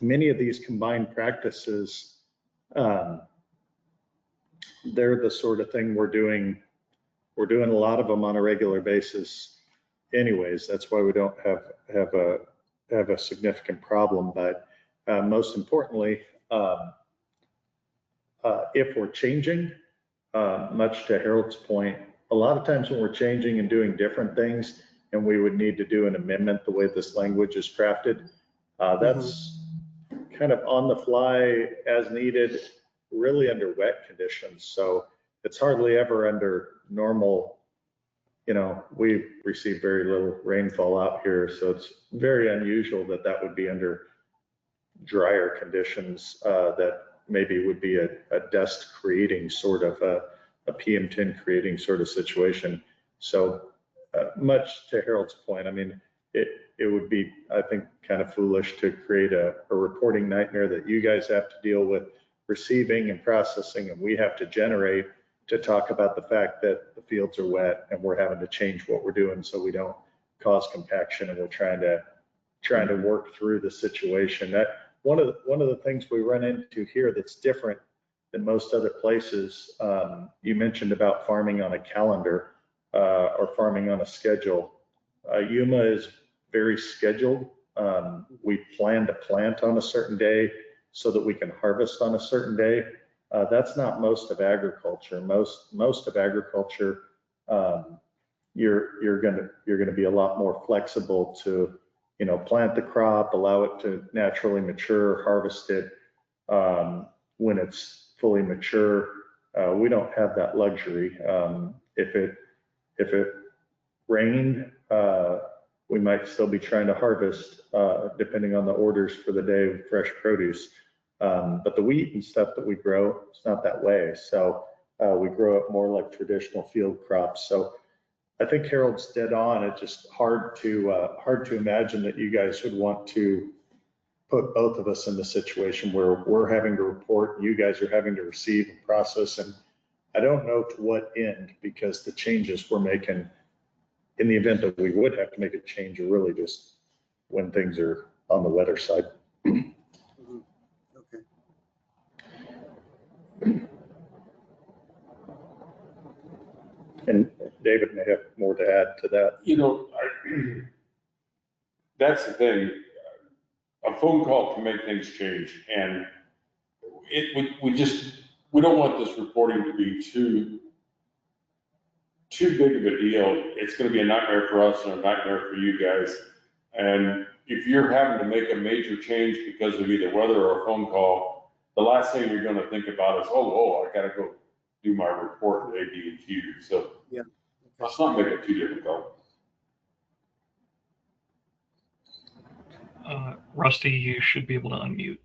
many of these combined practices, they're the sort of thing we're doing a lot of them on a regular basis anyways. That's why we don't have a significant problem. But most importantly, if we're changing, much to Harold's point, a lot of times when we're changing and doing different things, and we would need to do an amendment the way this language is crafted, that's kind of on the fly as needed, really under wet conditions. So it's hardly ever under normal. We receive very little rainfall out here, so it's very unusual that would be under drier conditions that maybe would be a dust creating sort of a PM10 creating sort of situation. So much to Harold's point, I mean, it would be, I think, kind of foolish to create a reporting nightmare that you guys have to deal with receiving and processing, and we have to generate, to talk about the fact that the fields are wet and we're having to change what we're doing so we don't cause compaction, and we're trying to work through the situation. That one of the things we run into here that's different than most other places. You mentioned about farming on a calendar or farming on a schedule. Yuma is very scheduled. We plan to plant on a certain day so that we can harvest on a certain day. That's not most of agriculture. Most of agriculture, you're gonna be a lot more flexible to, plant the crop, allow it to naturally mature, harvest it when it's fully mature. We don't have that luxury. If it rained, we might still be trying to harvest, depending on the orders for the day of fresh produce. But the wheat and stuff that we grow, it's not that way. So we grow it more like traditional field crops. So I think Harold's dead on. It's just hard to imagine that you guys would want to put both of us in the situation where we're having to report, you guys are having to receive and process. And I don't know to what end, because the changes we're making, in the event that we would have to make a change, are really just when things are on the wetter side. And David may have more to add to that. That's the thing. A phone call can make things change, and we don't want this reporting to be too big of a deal. It's going to be a nightmare for us and a nightmare for you guys. And if you're having to make a major change because of either weather or a phone call, the last thing you're going to think about is, oh, I got to go do my report to ADEQ. So yeah, let's not make it too difficult. Rusty, you should be able to unmute.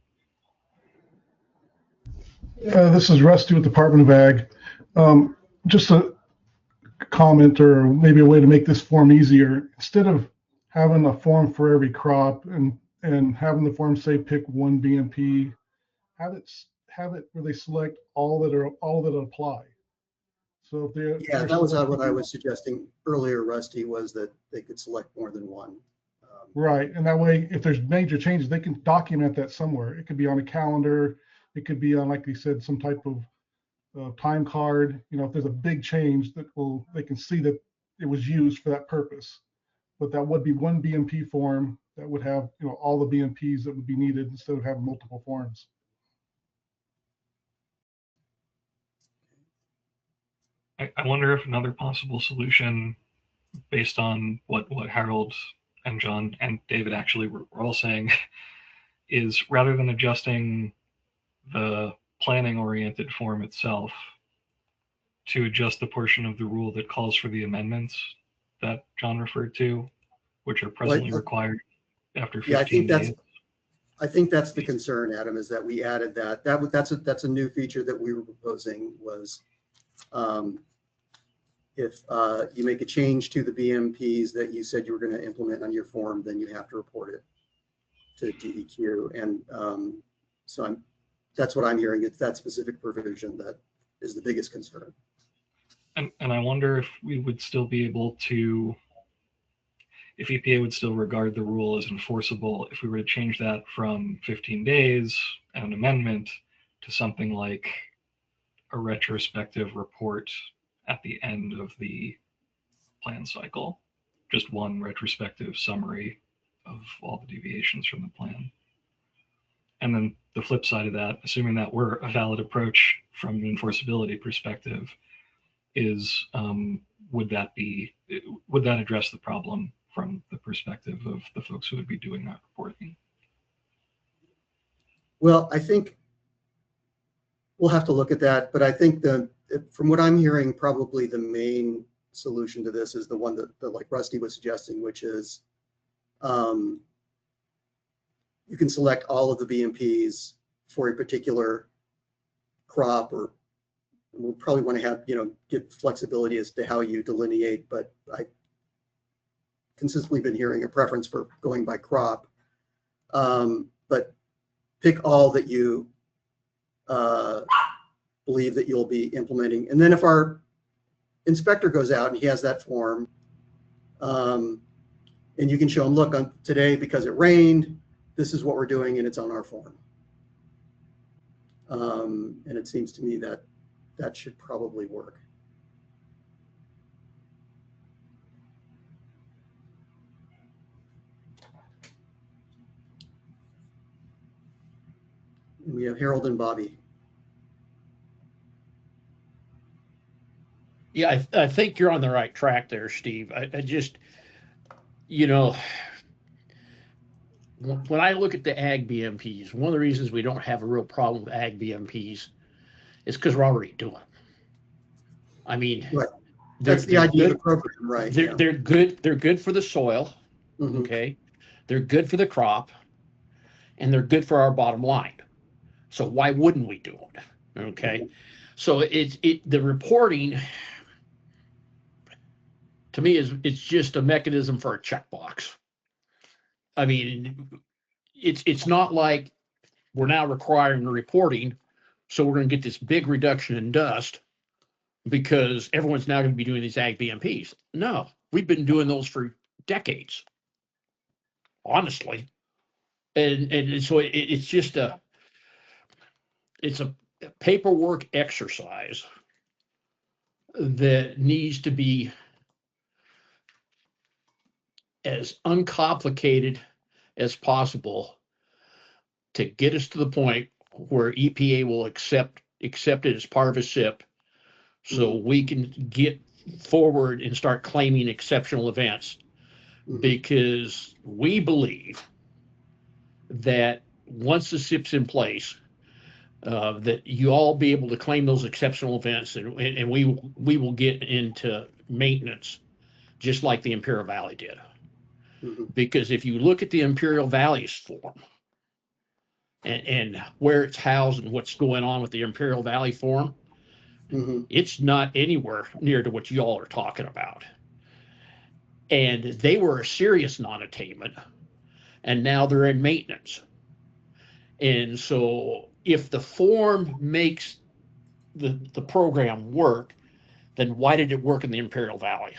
This is Rusty with Department of Ag. Just a comment, or maybe a way to make this form easier. Instead of having a form for every crop and having the form say pick one BMP, have it where they select all that apply. So if they that was what I was suggesting earlier, Rusty, was that they could select more than one. Right, and that way, if there's major changes, they can document that somewhere. It could be on a calendar, it could be on, like you said, some type of time card. If there's a big change, they can see that it was used for that purpose. But that would be one BMP form that would have all the BMPs that would be needed, instead of having multiple forms. I wonder if another possible solution, based on what Harold and John and David actually were all saying, is rather than adjusting the planning oriented form itself, to adjust the portion of the rule that calls for the amendments that John referred to, which are presently required after 15 yeah, I think days. that's the concern, Adam, is that we added that. That's a new feature that we were proposing was if you make a change to the BMPs that you said you were going to implement on your form, then you have to report it to DEQ. And so that's what I'm hearing. It's that specific provision that is the biggest concern. And I wonder if we would still be able to, if EPA would still regard the rule as enforceable if we were to change that from 15 days and an amendment to something like a retrospective report at the end of the plan cycle, just one retrospective summary of all the deviations from the plan. And then the flip side of that, assuming that were a valid approach from an enforceability perspective, is would that address the problem from the perspective of the folks who would be doing that reporting? Well, I think we'll have to look at that, but I think from what I'm hearing, probably the main solution to this is the one that like Rusty was suggesting, which is you can select all of the BMPs for a particular crop, or we'll probably want to have, give flexibility as to how you delineate, but I consistently been hearing a preference for going by crop. But pick all that you believe that you'll be implementing. And then if our inspector goes out and he has that form, and you can show him, look, on today, because it rained, this is what we're doing and it's on our form. And it seems to me that that should probably work. And we have Harold and Bobby. Yeah, I think you're on the right track there, Steve. I just, when I look at the ag BMPs, one of the reasons we don't have a real problem with ag BMPs is because we're already doing them. I mean, right. That's the idea of the program, right? They're good. They're good for the soil. Mm-hmm. Okay. They're good for the crop, and they're good for our bottom line. So why wouldn't we do it? Okay. Mm-hmm. So the reporting to me it's just a mechanism for a checkbox. I mean, it's not like we're now requiring the reporting, so we're going to get this big reduction in dust because everyone's now going to be doing these ag BMPs. No, we've been doing those for decades, honestly, and so it's just a paperwork exercise that needs to be as uncomplicated as possible to get us to the point where EPA will accept it as part of a SIP, so we can get forward and start claiming exceptional events, because we believe that once the SIP's in place, that you all be able to claim those exceptional events, and we will get into maintenance just like the Imperial Valley did. Because if you look at the Imperial Valley's form and where it's housed and what's going on with the Imperial Valley form, it's not anywhere near to what you all are talking about. And they were a serious non-attainment, and now they're in maintenance. And so if the form makes the program work, then why did it work in the Imperial Valley?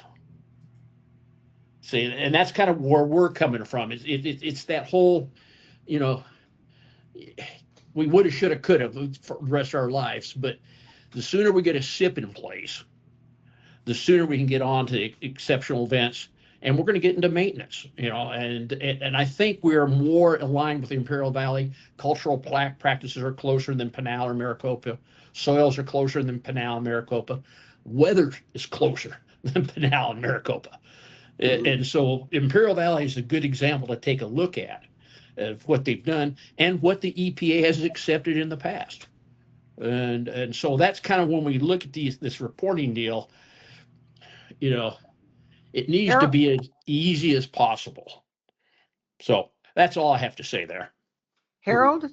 See, and that's kind of where we're coming from. It's that whole, we woulda, shoulda, coulda for the rest of our lives. But the sooner we get a SIP in place, the sooner we can get on to exceptional events, and we're going to get into maintenance. And I think we're more aligned with the Imperial Valley. Cultural practices are closer than Pinal or Maricopa. Soils are closer than Pinal and Maricopa. Weather is closer than Pinal and Maricopa. And so Imperial Valley is a good example to take a look at of what they've done and what the EPA has accepted in the past. And so that's kind of when we look at this reporting deal, It needs to be as easy as possible. So that's all I have to say there. Harold?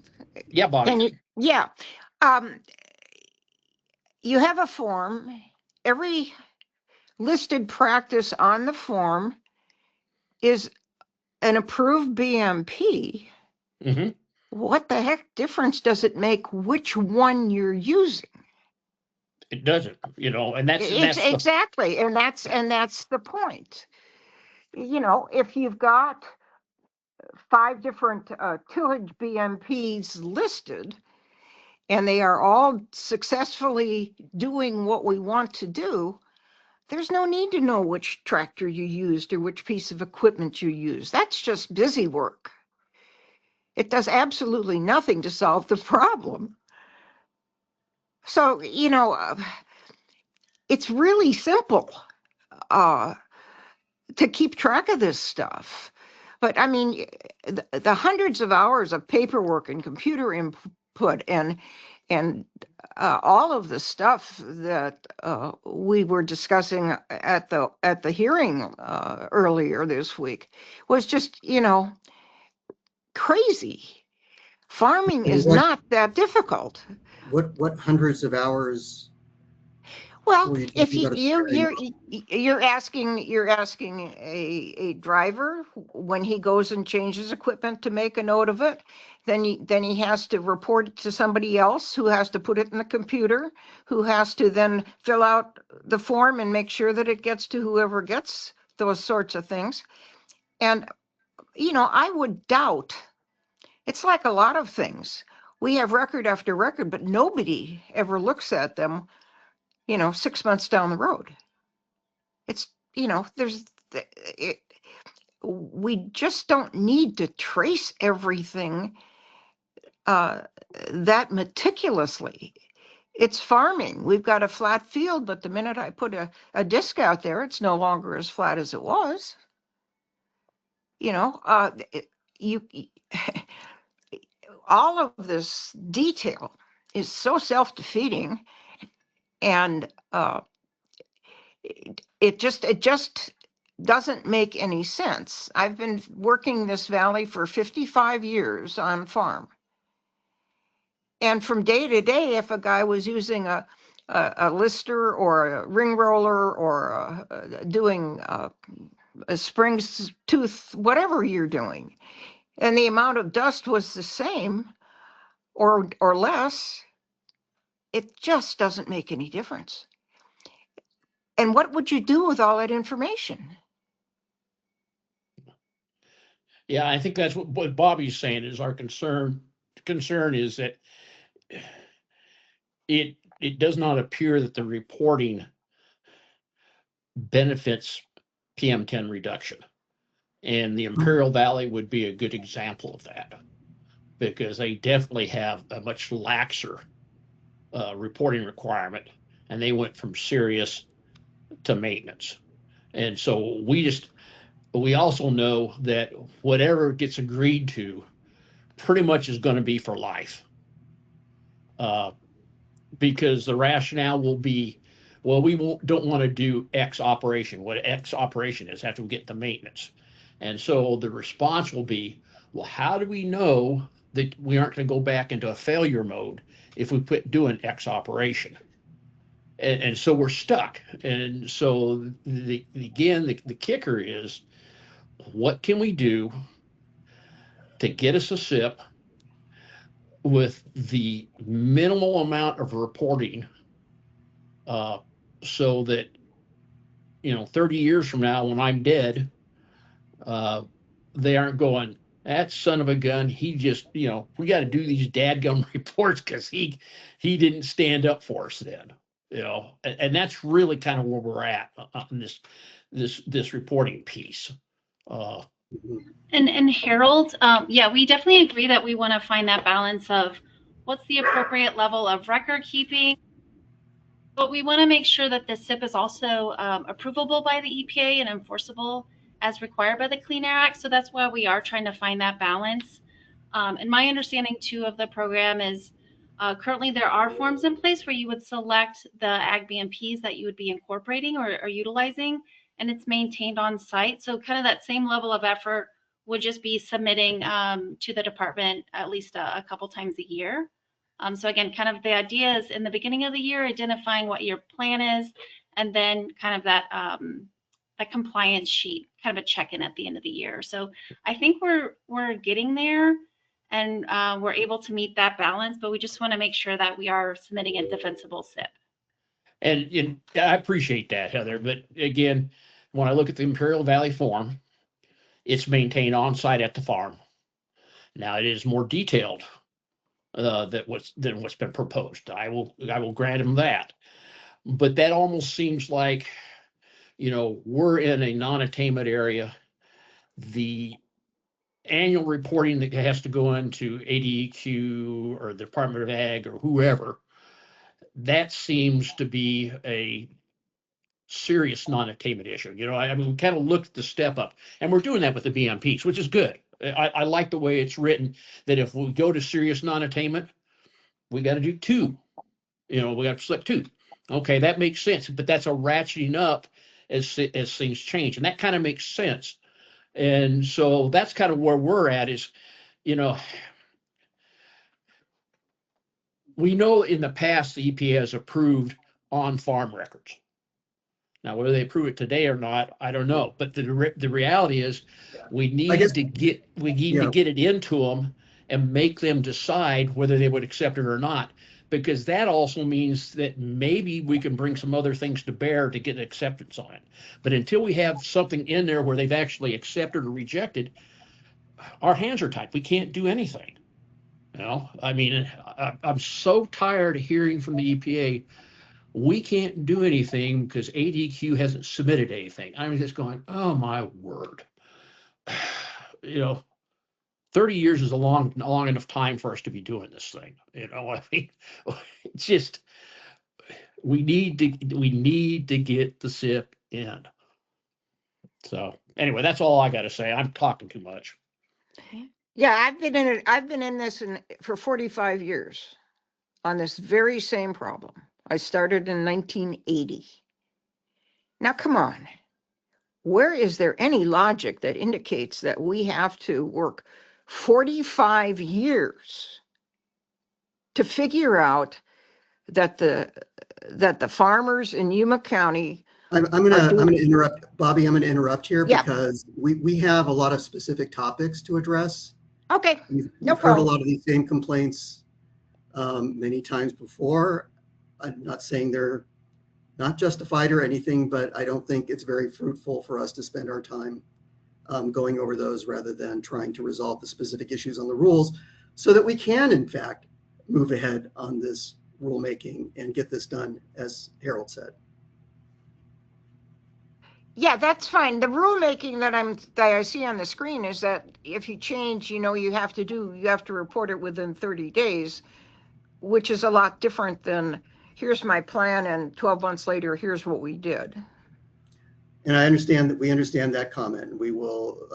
Yeah, Bobby. Yeah. You have a form. Every listed practice on the form is an approved BMP. Mm-hmm. What the heck difference does it make which one you're using? It doesn't, and that's exactly, and that's the point. If you've got 5 different tillage BMPs listed, and they are all successfully doing what we want to do, there's no need to know which tractor you used or which piece of equipment you used. That's just busy work. It does absolutely nothing to solve the problem. So, it's really simple to keep track of this stuff. But I mean, the hundreds of hours of paperwork and computer input and all of the stuff that we were discussing at the hearing earlier this week was just, crazy. Farming is not that difficult. What hundreds of hours? Well, if you're asking a driver when he goes and changes equipment to make a note of it, then he has to report it to somebody else who has to put it in the computer, who has to then fill out the form and make sure that it gets to whoever gets those sorts of things. And I would doubt, it's like a lot of things. We have record after record, but nobody ever looks at them 6 months down the road. It's, we just don't need to trace everything that meticulously. It's farming. We've got a flat field, but the minute I put a disc out there, it's no longer as flat as it was. All of this detail is so self-defeating, and it just doesn't make any sense. I've been working this valley for 55 years on farm. And from day to day, if a guy was using a lister or a ring roller or doing a springs tooth, whatever you're doing, and the amount of dust was the same or less, it just doesn't make any difference. And what would you do with all that information? Yeah, I think that's what Bobby's saying is our concern. The concern is that it does not appear that the reporting benefits PM10 reduction. And the Imperial Valley would be a good example of that, because they definitely have a much laxer reporting requirement, and they went from serious to maintenance. And so we also know that whatever gets agreed to pretty much is going to be for life, because the rationale will be, well, we don't want to do X operation, what X operation is after we get the maintenance. And so the response will be, well, how do we know that we aren't going to go back into a failure mode if we quit doing X operation? And so we're stuck. And so the kicker is, what can we do to get us a SIP with the minimal amount of reporting, so that 30 years from now when I'm dead, they aren't going, that son of a gun, he just, we got to do these dadgum reports because he didn't stand up for us then. And that's really kind of where we're at on this reporting piece. And Harold, yeah, we definitely agree that we want to find that balance of what's the appropriate level of record keeping, but we want to make sure that the SIP is also approvable by the EPA and enforceable as required by the Clean Air Act. So that's why we are trying to find that balance. And my understanding too of the program is currently there are forms in place where you would select the ag BMPs that you would be incorporating or utilizing, and it's maintained on site. So kind of that same level of effort would just be submitting to the department at least a couple times a year. So again, kind of the idea is in the beginning of the year, identifying what your plan is, and then kind of that compliance sheet, kind of a check-in at the end of the year. So I think we're getting there, and we're able to meet that balance, but we just want to make sure that we are submitting a defensible SIP. And I appreciate that, Heather. But again, when I look at the Imperial Valley form, it's maintained on site at the farm. Now it is more detailed than what's been proposed. I will grant him that. But that almost seems like, we're in a non-attainment area. The annual reporting that has to go into ADEQ or the Department of Ag or whoever, that seems to be a serious non-attainment issue. We kind of looked at the step up, and we're doing that with the BMPs, which is good. I like the way it's written, that if we go to serious non-attainment, we got to do 2. We got to select 2. Okay, that makes sense, but that's a ratcheting up as things change, and that kind of makes sense. And so that's kind of where we're at is, we know in the past the EPA has approved on-farm records. Now, whether they approve it today or not, I don't know. But the reality is, we need to get it into them and make them decide whether they would accept it or not, because that also means that maybe we can bring some other things to bear to get acceptance on it. But until we have something in there where they've actually accepted or rejected, our hands are tied. We can't do anything. I'm so tired of hearing from the EPA, we can't do anything because ADEQ hasn't submitted anything. I'm just going, oh my word. 30 years is a long enough time for us to be doing this thing. It's just, we need to get the SIP in. So anyway, that's all I got to say. I'm talking too much. Yeah, I've been in this for 45 years on this very same problem. I started in 1980. Now, come on. Where is there any logic that indicates that we have to work 45 years to figure out that the farmers in Yuma County? I'm gonna interrupt, Bobby. I'm gonna interrupt here because we have a lot of specific topics to address. Okay, We've no heard problem. a lot of these same complaints many times before. I'm not saying they're not justified or anything, but I don't think it's very fruitful for us to spend our time going over those rather than trying to resolve the specific issues on the rules so that we can, in fact, move ahead on this rulemaking and get this done, as Harold said. Yeah, that's fine. The rulemaking that I see on the screen is that if you change, you have to report it within 30 days, which is a lot different than here's my plan and 12 months later, here's what we did. And I understand that we understand that comment. We will,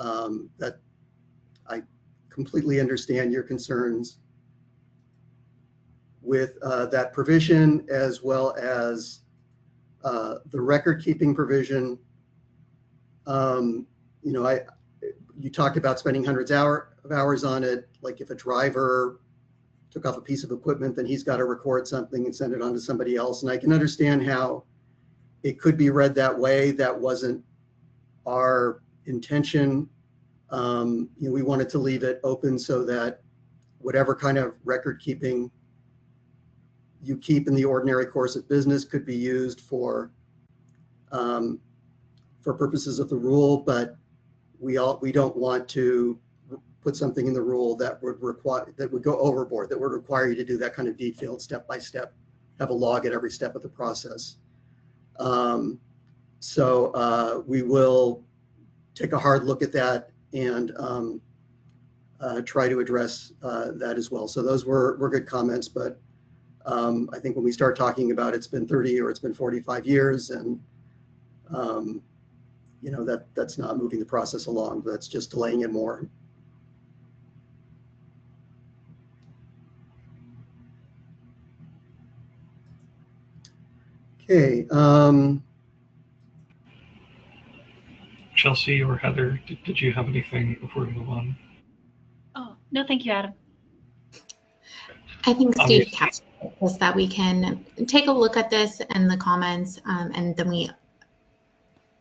I completely understand your concerns with that provision, as well as the record keeping provision. You talked about spending hundreds of hours on it. Like if a driver took off a piece of equipment, then he's got to record something and send it on to somebody else. And I can understand how it could be read that way. That wasn't our intention. We wanted to leave it open so that whatever kind of record keeping you keep in the ordinary course of business could be used for purposes of the rule, but we don't want to put something in the rule that would go overboard, that would require you to do that kind of detailed step by step, have a log at every step of the process. So we will take a hard look at that and try to address that as well. So those were good comments, but I think when we start talking about it's been 30 or it's been 45 years, and that's not moving the process along. That's just delaying it more. Okay. Chelsea or Heather, did you have anything before we move on? Oh, no, thank you, Adam. I think Steve captured this, that we can take a look at this and the comments, and then we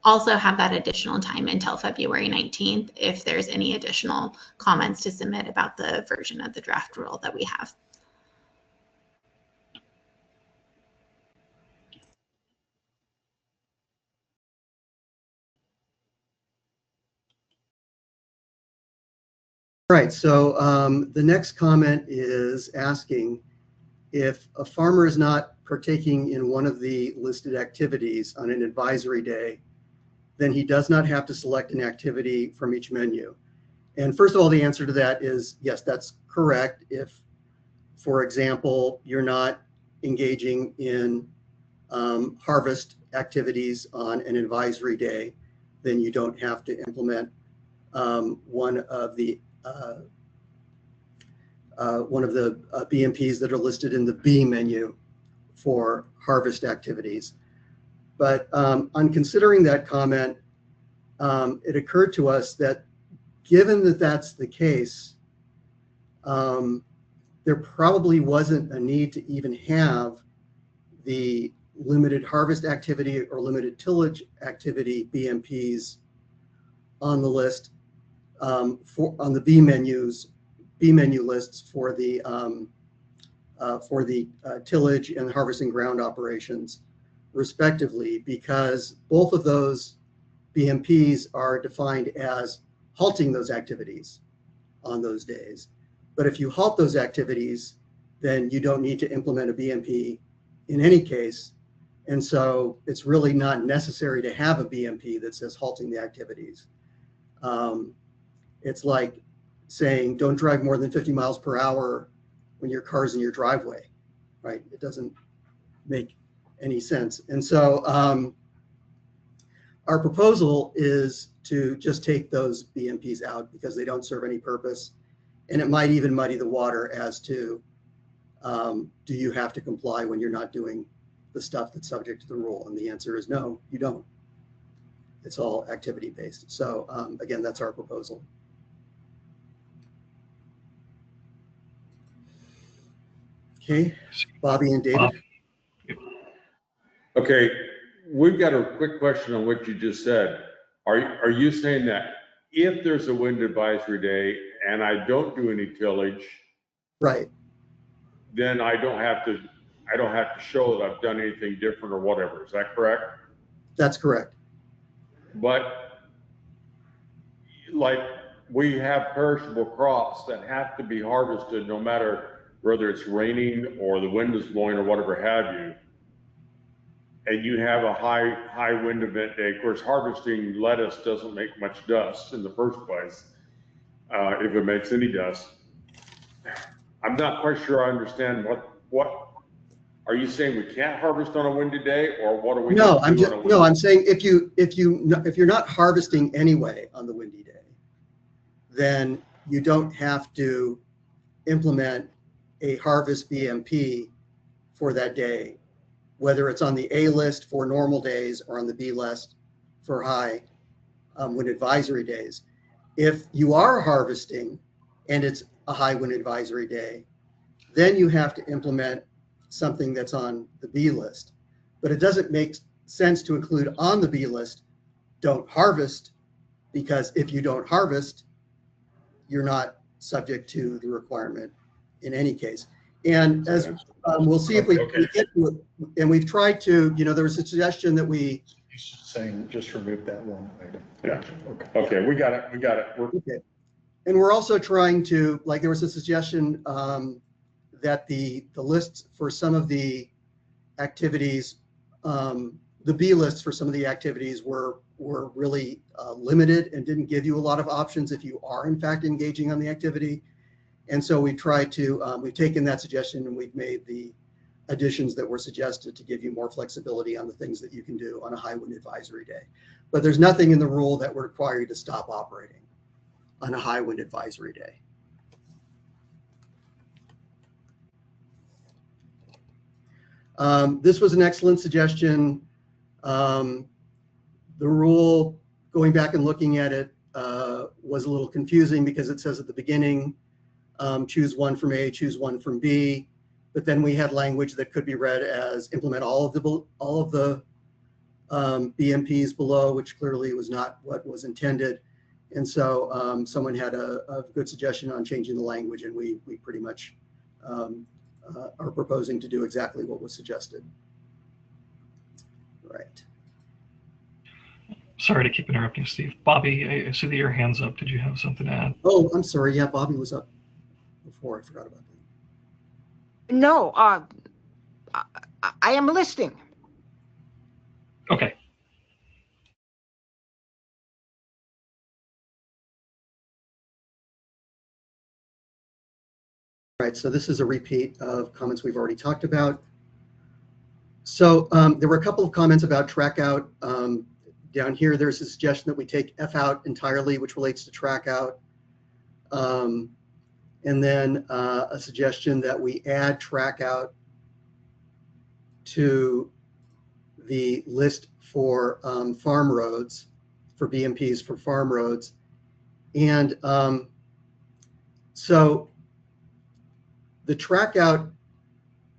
also have that additional time until February 19th if there's any additional comments to submit about the version of the draft rule that we have. All right, so the next comment is asking if a farmer is not partaking in one of the listed activities on an advisory day, then he does not have to select an activity from each menu. And first of all, the answer to that is yes, that's correct. If, for example, you're not engaging in harvest activities on an advisory day, then you don't have to implement one of the BMPs that are listed in the B menu for harvest activities. But on considering that comment, it occurred to us that given that that's the case, there probably wasn't a need to even have the limited harvest activity or limited tillage activity BMPs on the list on the B menu lists for the tillage and harvesting ground operations, respectively, because both of those BMPs are defined as halting those activities on those days. But if you halt those activities, then you don't need to implement a BMP in any case. And so it's really not necessary to have a BMP that says halting the activities. It's like saying don't drive more than 50 miles per hour when your car's in your driveway, right? It doesn't make any sense. And so our proposal is to just take those BMPs out because they don't serve any purpose. And it might even muddy the water as to do you have to comply when you're not doing the stuff that's subject to the rule? And the answer is no, you don't. It's all activity based. So again, that's our proposal. Okay, Bobby and David. Okay, we've got a quick question on what you just said. Are you saying that if there's a wind advisory day and I don't do any tillage, right, then I don't have to show that I've done anything different or whatever. Is that correct? That's correct. But like we have perishable crops that have to be harvested no matter whether it's raining or the wind is blowing or whatever have you, and you have a high wind event day. Of course, harvesting lettuce doesn't make much dust in the first place, if it makes any dust. I'm not quite sure I understand what are you saying? We can't harvest on a windy day, or what are we? No, I'm saying if you're not harvesting anyway on the windy day, then you don't have to implement a harvest BMP for that day, whether it's on the A list for normal days or on the B list for high wind advisory days. If you are harvesting and it's a high wind advisory day, then you have to implement something that's on the B list. But it doesn't make sense to include on the B list, don't harvest, because if you don't harvest, you're not subject to the requirement in any case. And as we'll see if we get to it, and we've tried to, there was a suggestion that we saying just remove that one item. Yeah. Okay. We got it. Okay. And we're also trying to, like, there was a suggestion that the lists for some of the activities, the B lists for some of the activities were really limited and didn't give you a lot of options if you are in fact engaging on the activity. And so we tried to, we've taken that suggestion and we've made the additions that were suggested to give you more flexibility on the things that you can do on a high wind advisory day. But there's nothing in the rule that would require you to stop operating on a high wind advisory day. This was an excellent suggestion. The rule going back and looking at it was a little confusing because it says at the beginning, choose one from A, choose one from B, but then we had language that could be read as implement all of the BMPs below, which clearly was not what was intended. And so someone had a good suggestion on changing the language, and we pretty much are proposing to do exactly what was suggested. Right. Sorry to keep interrupting, Steve. Bobby, I see that your hand's up. Did you have something to add? Oh, I'm sorry. Yeah, Bobby was up before. I forgot about that. No, I am listening. Okay. All right, so this is a repeat of comments we've already talked about. So there were a couple of comments about track out. Down here, there's a suggestion that we take F out entirely, which relates to track out. And then a suggestion that we add track out to the list for farm roads, for BMPs for farm roads. And so the track out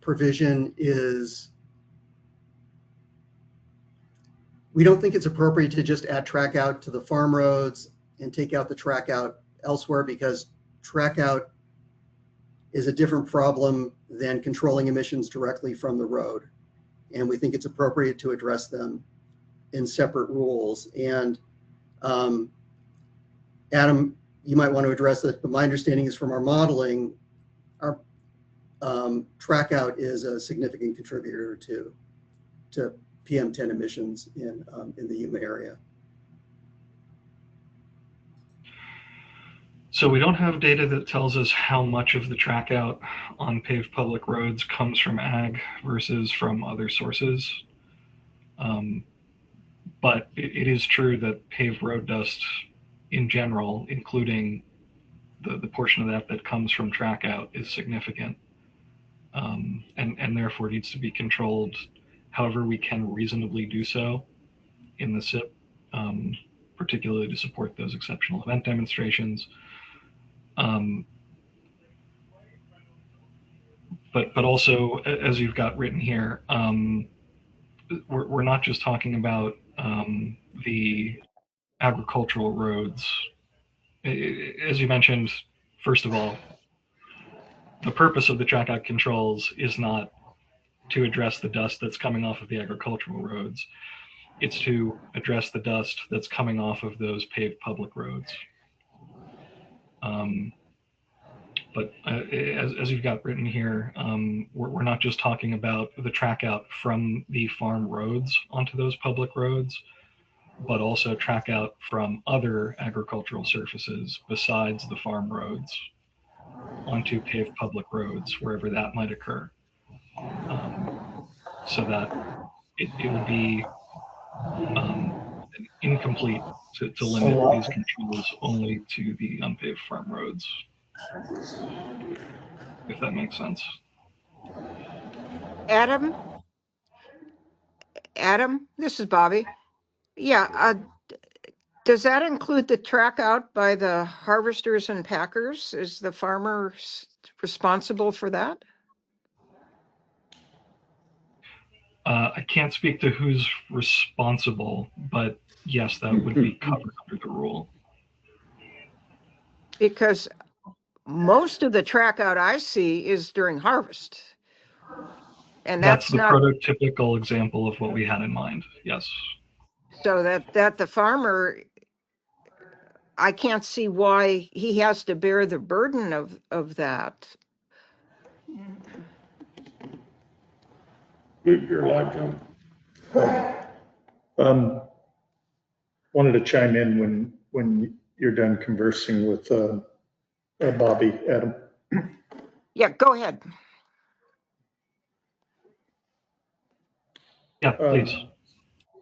provision is, we don't think it's appropriate to just add track out to the farm roads and take out the track out elsewhere, because track out is a different problem than controlling emissions directly from the road. And we think it's appropriate to address them in separate rules. And Adam, you might want to address that, but my understanding is from our modeling, our track out is a significant contributor to PM10 emissions in the Yuma area. So we don't have data that tells us how much of the track out on paved public roads comes from ag versus from other sources. But it is true that paved road dust in general, including the portion of that comes from track out, is significant, and therefore needs to be controlled however we can reasonably do so in the SIP, particularly to support those exceptional event demonstrations. But also, as you've got written here, we're not just talking about the agricultural roads. As you mentioned, first of all, the purpose of the track out controls is not to address the dust that's coming off of the agricultural roads. It's to address the dust that's coming off of those paved public roads. But as you've got written here, we're not just talking about the track out from the farm roads onto those public roads, but also track out from other agricultural surfaces besides the farm roads onto paved public roads, wherever that might occur. So that it would be incomplete to limit these controls only to the unpaved farm roads, if that makes sense. Adam, this is Bobby. Yeah, does that include the track out by the harvesters and packers? Is the farmer responsible for that? I can't speak to who's responsible, but yes, that would be covered under the rule. Because most of the track out I see is during harvest. And that's the not prototypical example of what we had in mind, yes. So that the farmer, I can't see why he has to bear the burden of that. You're live, John. Wanted to chime in when you're done conversing with Bobby, Adam. Yeah, go ahead. Yeah, please.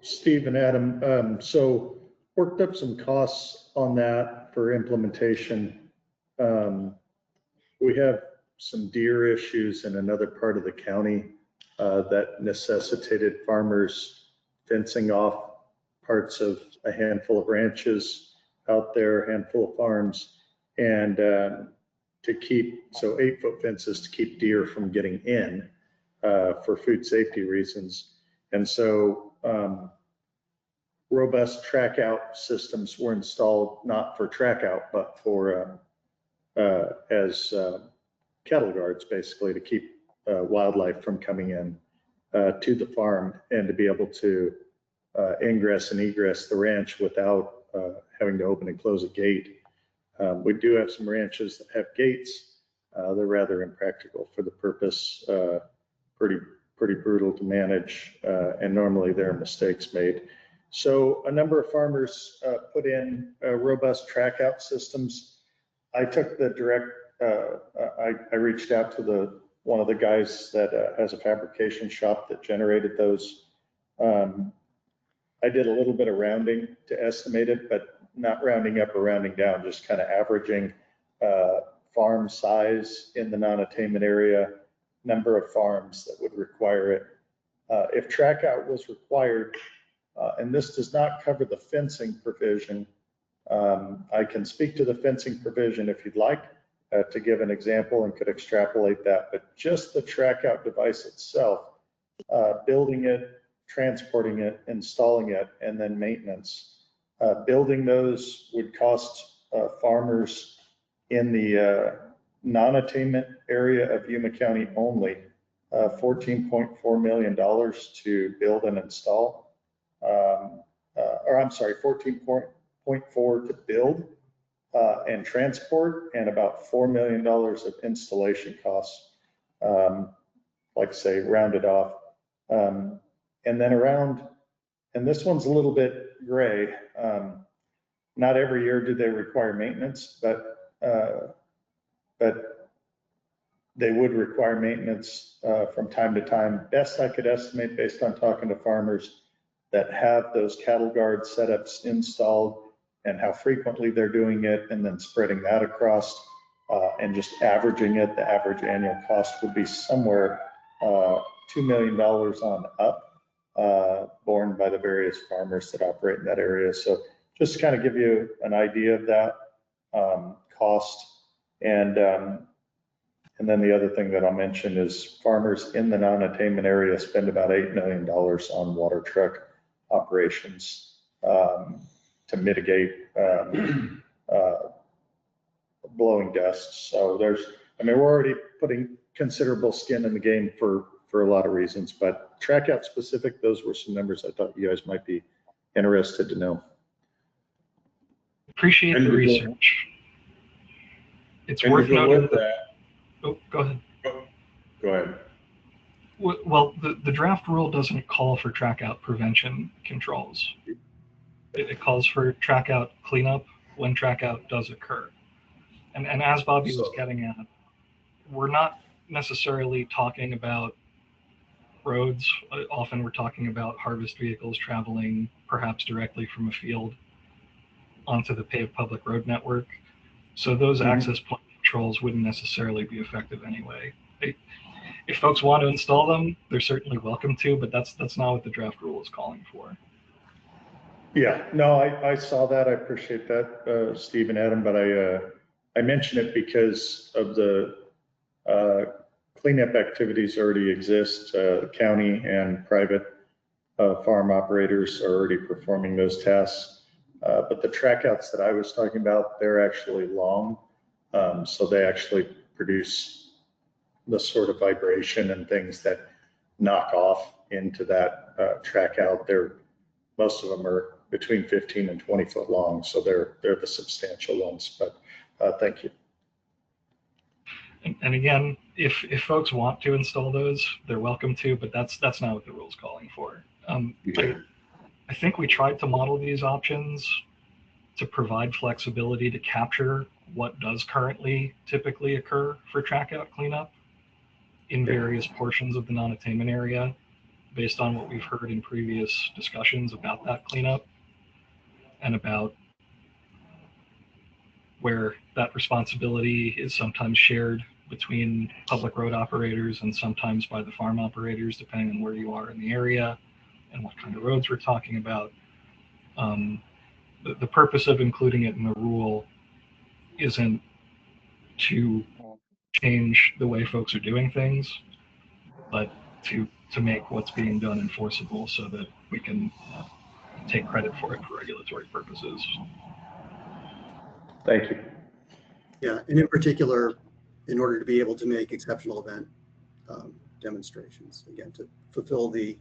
Steve and Adam, so worked up some costs on that for implementation. We have some deer issues in another part of the county that necessitated farmers fencing off parts of a handful of ranches out there, a handful of farms, and to keep, so 8-foot fences to keep deer from getting in for food safety reasons. And so robust track out systems were installed, not for track out, but for as cattle guards, basically, to keep wildlife from coming in to the farm, and to be able to ingress and egress the ranch without having to open and close a gate. We do have some ranches that have gates. They're rather impractical for the purpose, pretty brutal to manage, and normally there are mistakes made. So a number of farmers put in robust track out systems. I took the direct, I reached out to one of the guys that has a fabrication shop that generated those. I did a little bit of rounding to estimate it, but not rounding up or rounding down, just kind of averaging farm size in the non-attainment area, number of farms that would require it. If track out was required, and this does not cover the fencing provision, I can speak to the fencing provision if you'd like to give an example, and could extrapolate that, but just the track out device itself, building it, transporting it, installing it, and then maintenance. Building those would cost farmers in the non-attainment area of Yuma County only $14.4 million to build and install. Or I'm sorry, 14.4 to build and transport, and about $4 million of installation costs, like I say, rounded off. And then around, and this one's a little bit gray, not every year do they require maintenance, but they would require maintenance from time to time. Best I could estimate, based on talking to farmers that have those cattle guard setups installed and how frequently they're doing it, and then spreading that across and just averaging it, the average annual cost would be somewhere $2 million on up, borne by the various farmers that operate in that area. So just to kind of give you an idea of that cost. And then the other thing that I'll mention is farmers in the non-attainment area spend about $8 million on water truck operations to mitigate blowing dust. So we're already putting considerable skin in the game for a lot of reasons, but track out specific, those were some numbers I thought you guys might be interested to know. Appreciate the research. It's worth noting that. Oh, go ahead. Go ahead. Well, the draft rule doesn't call for track out prevention controls. It calls for track out cleanup when track out does occur. And as Bobby was getting at, we're not necessarily talking about roads. Often we're talking about harvest vehicles traveling perhaps directly from a field onto the paved public road network. So those access point controls wouldn't necessarily be effective anyway. If folks want to install them, they're certainly welcome to, but that's not what the draft rule is calling for. Yeah, no, I saw that. I appreciate that, Steve and Adam, but I mention it because of the cleanup activities already exist. County and private farm operators are already performing those tasks. But the track outs that I was talking about, they're actually long. So they actually produce the sort of vibration and things that knock off into that track out. Most of them are between 15 and 20 foot long. So they're the substantial ones, but thank you. And again, if folks want to install those, they're welcome to, but that's not what the rule's calling for. I think we tried to model these options to provide flexibility to capture what does currently typically occur for track out cleanup in various portions of the non-attainment area, based on what we've heard in previous discussions about that cleanup and about where that responsibility is sometimes shared between public road operators and sometimes by the farm operators, depending on where you are in the area and what kind of roads we're talking about. the purpose of including it in the rule isn't to change the way folks are doing things, but to make what's being done enforceable so that we can take credit for it for regulatory purposes. Thank you. Yeah, and in particular, in order to be able to make exceptional event demonstrations, again, to fulfill the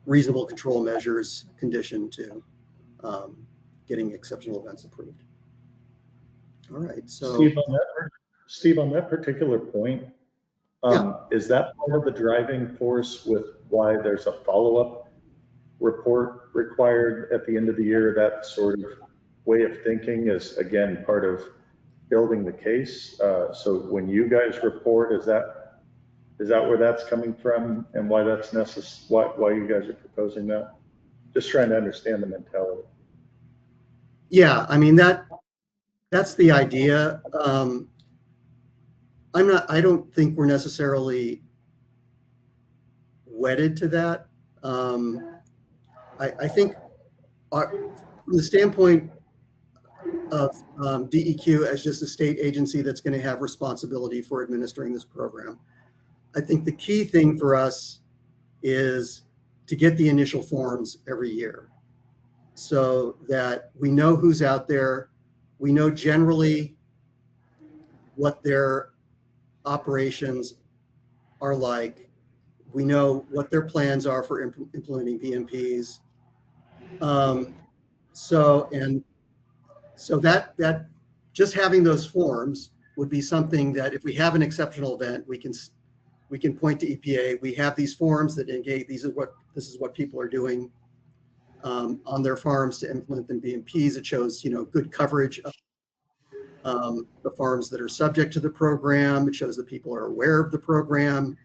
reasonable control measures condition to getting exceptional events approved. All right, so Steve, on that particular point, is that part of the driving force with why there's a follow-up report required at the end of the year? That sort of way of thinking is, again, part of building the case. So when you guys report, is that where that's coming from, and why that's necessary? Why you guys are proposing that? Just trying to understand the mentality. Yeah, I mean, that's the idea. I don't think we're necessarily wedded to that. I think from the standpoint of DEQ as just a state agency that's going to have responsibility for administering this program, I think the key thing for us is to get the initial forms every year so that we know who's out there. We know generally what their operations are like. We know what their plans are for implementing PMPs. So that just having those forms would be something that if we have an exceptional event, we can point to EPA. We have these forms that indicate this is what people are doing on their farms to implement the PMPs. It shows good coverage of the farms that are subject to the program. It shows that people are aware of the program,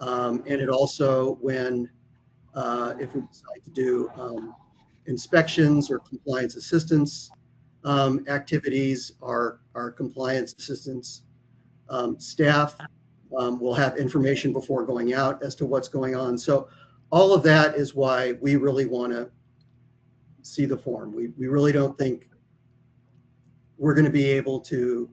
and it also, when if we decide to do inspections or compliance assistance activities, our compliance assistance staff will have information before going out as to what's going on. So all of that is why we really want to see the form. We really don't think we're going to be able to,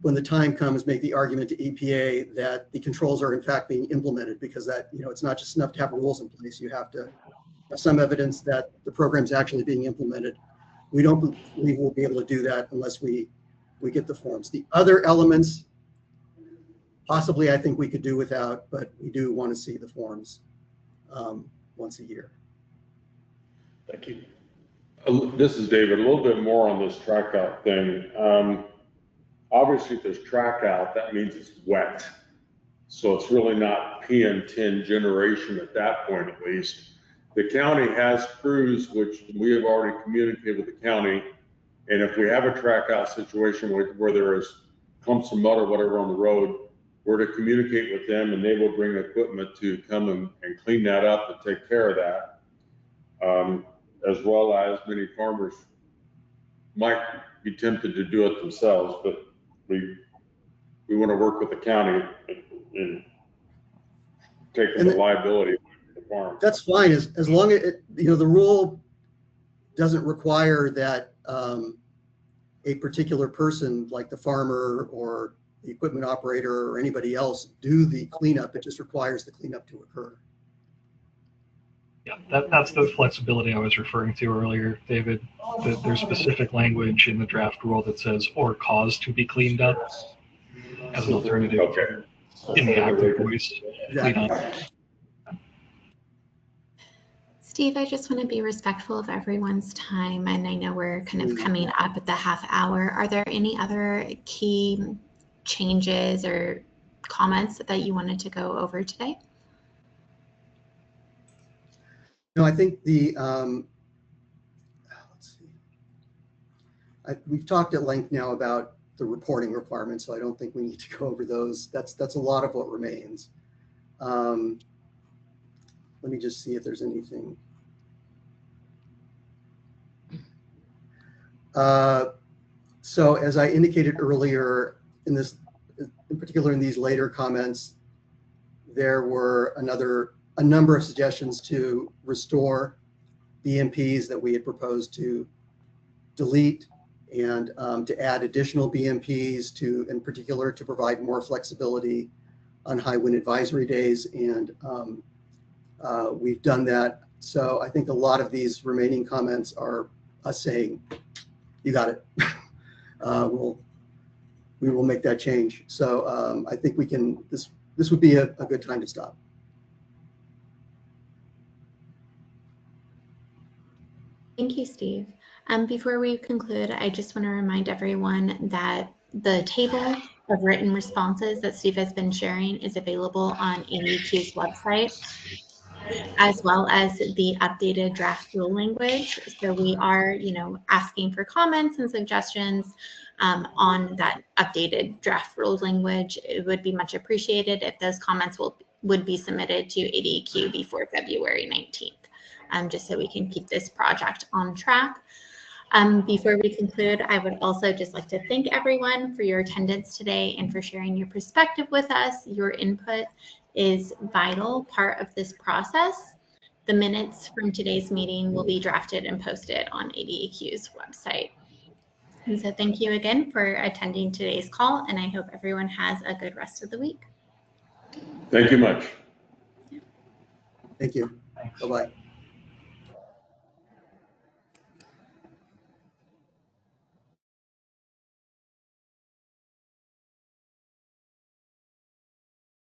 when the time comes, make the argument to EPA that the controls are in fact being implemented, because that, it's not just enough to have rules in place. You have to have some evidence that the program's actually being implemented. We don't believe we'll be able to do that unless we get the forms. The other elements, possibly I think we could do without, but we do want to see the forms once a year. Thank you. This is David. A little bit more on this track out thing. Obviously, if there's track out, that means it's wet. So it's really not PM10 generation at that point, at least. The county has crews, which we have already communicated with the county. And if we have a track out situation where there is clumps of mud or whatever on the road, we're to communicate with them, and they will bring equipment to come and clean that up and take care of that. As well as many farmers might be tempted to do it themselves, but we want to work with the county in taking the liability of the farm. That's fine, as long as the rule doesn't require that a particular person, like the farmer or the equipment operator or anybody else, do the cleanup. It just requires the cleanup to occur. Yeah, that's the flexibility I was referring to earlier, David. There's specific language in the draft rule that says "or cause to be cleaned up" as an alternative in the active voice cleanup. Steve, I just want to be respectful of everyone's time, and I know we're kind of coming up at the half hour. Are there any other key changes or comments that you wanted to go over today? No, I think let's see. We've talked at length now about the reporting requirements, so I don't think we need to go over those. That's a lot of what remains. Let me just see if there's anything. So as I indicated earlier, in particular in these later comments, there were a number of suggestions to restore BMPs that we had proposed to delete and to add additional BMPs to, in particular, to provide more flexibility on high wind advisory days. And we've done that. So I think a lot of these remaining comments are us saying, you got it. We will make that change. So I think we can, this would be a good time to stop. Thank you, Steve. Before we conclude, I just want to remind everyone that the table of written responses that Steve has been sharing is available on ADEQ's website, as well as the updated draft rule language. So we are, asking for comments and suggestions on that updated draft rule language. It would be much appreciated if those comments would be submitted to ADEQ before February 19th, just so we can keep this project on track. Before we conclude, I would also just like to thank everyone for your attendance today and for sharing your perspective with us. Your input is a vital part of this process. The minutes from today's meeting will be drafted and posted on ADEQ's website. And so thank you again for attending today's call, and I hope everyone has a good rest of the week. Thank you much. Thank you. Bye-bye.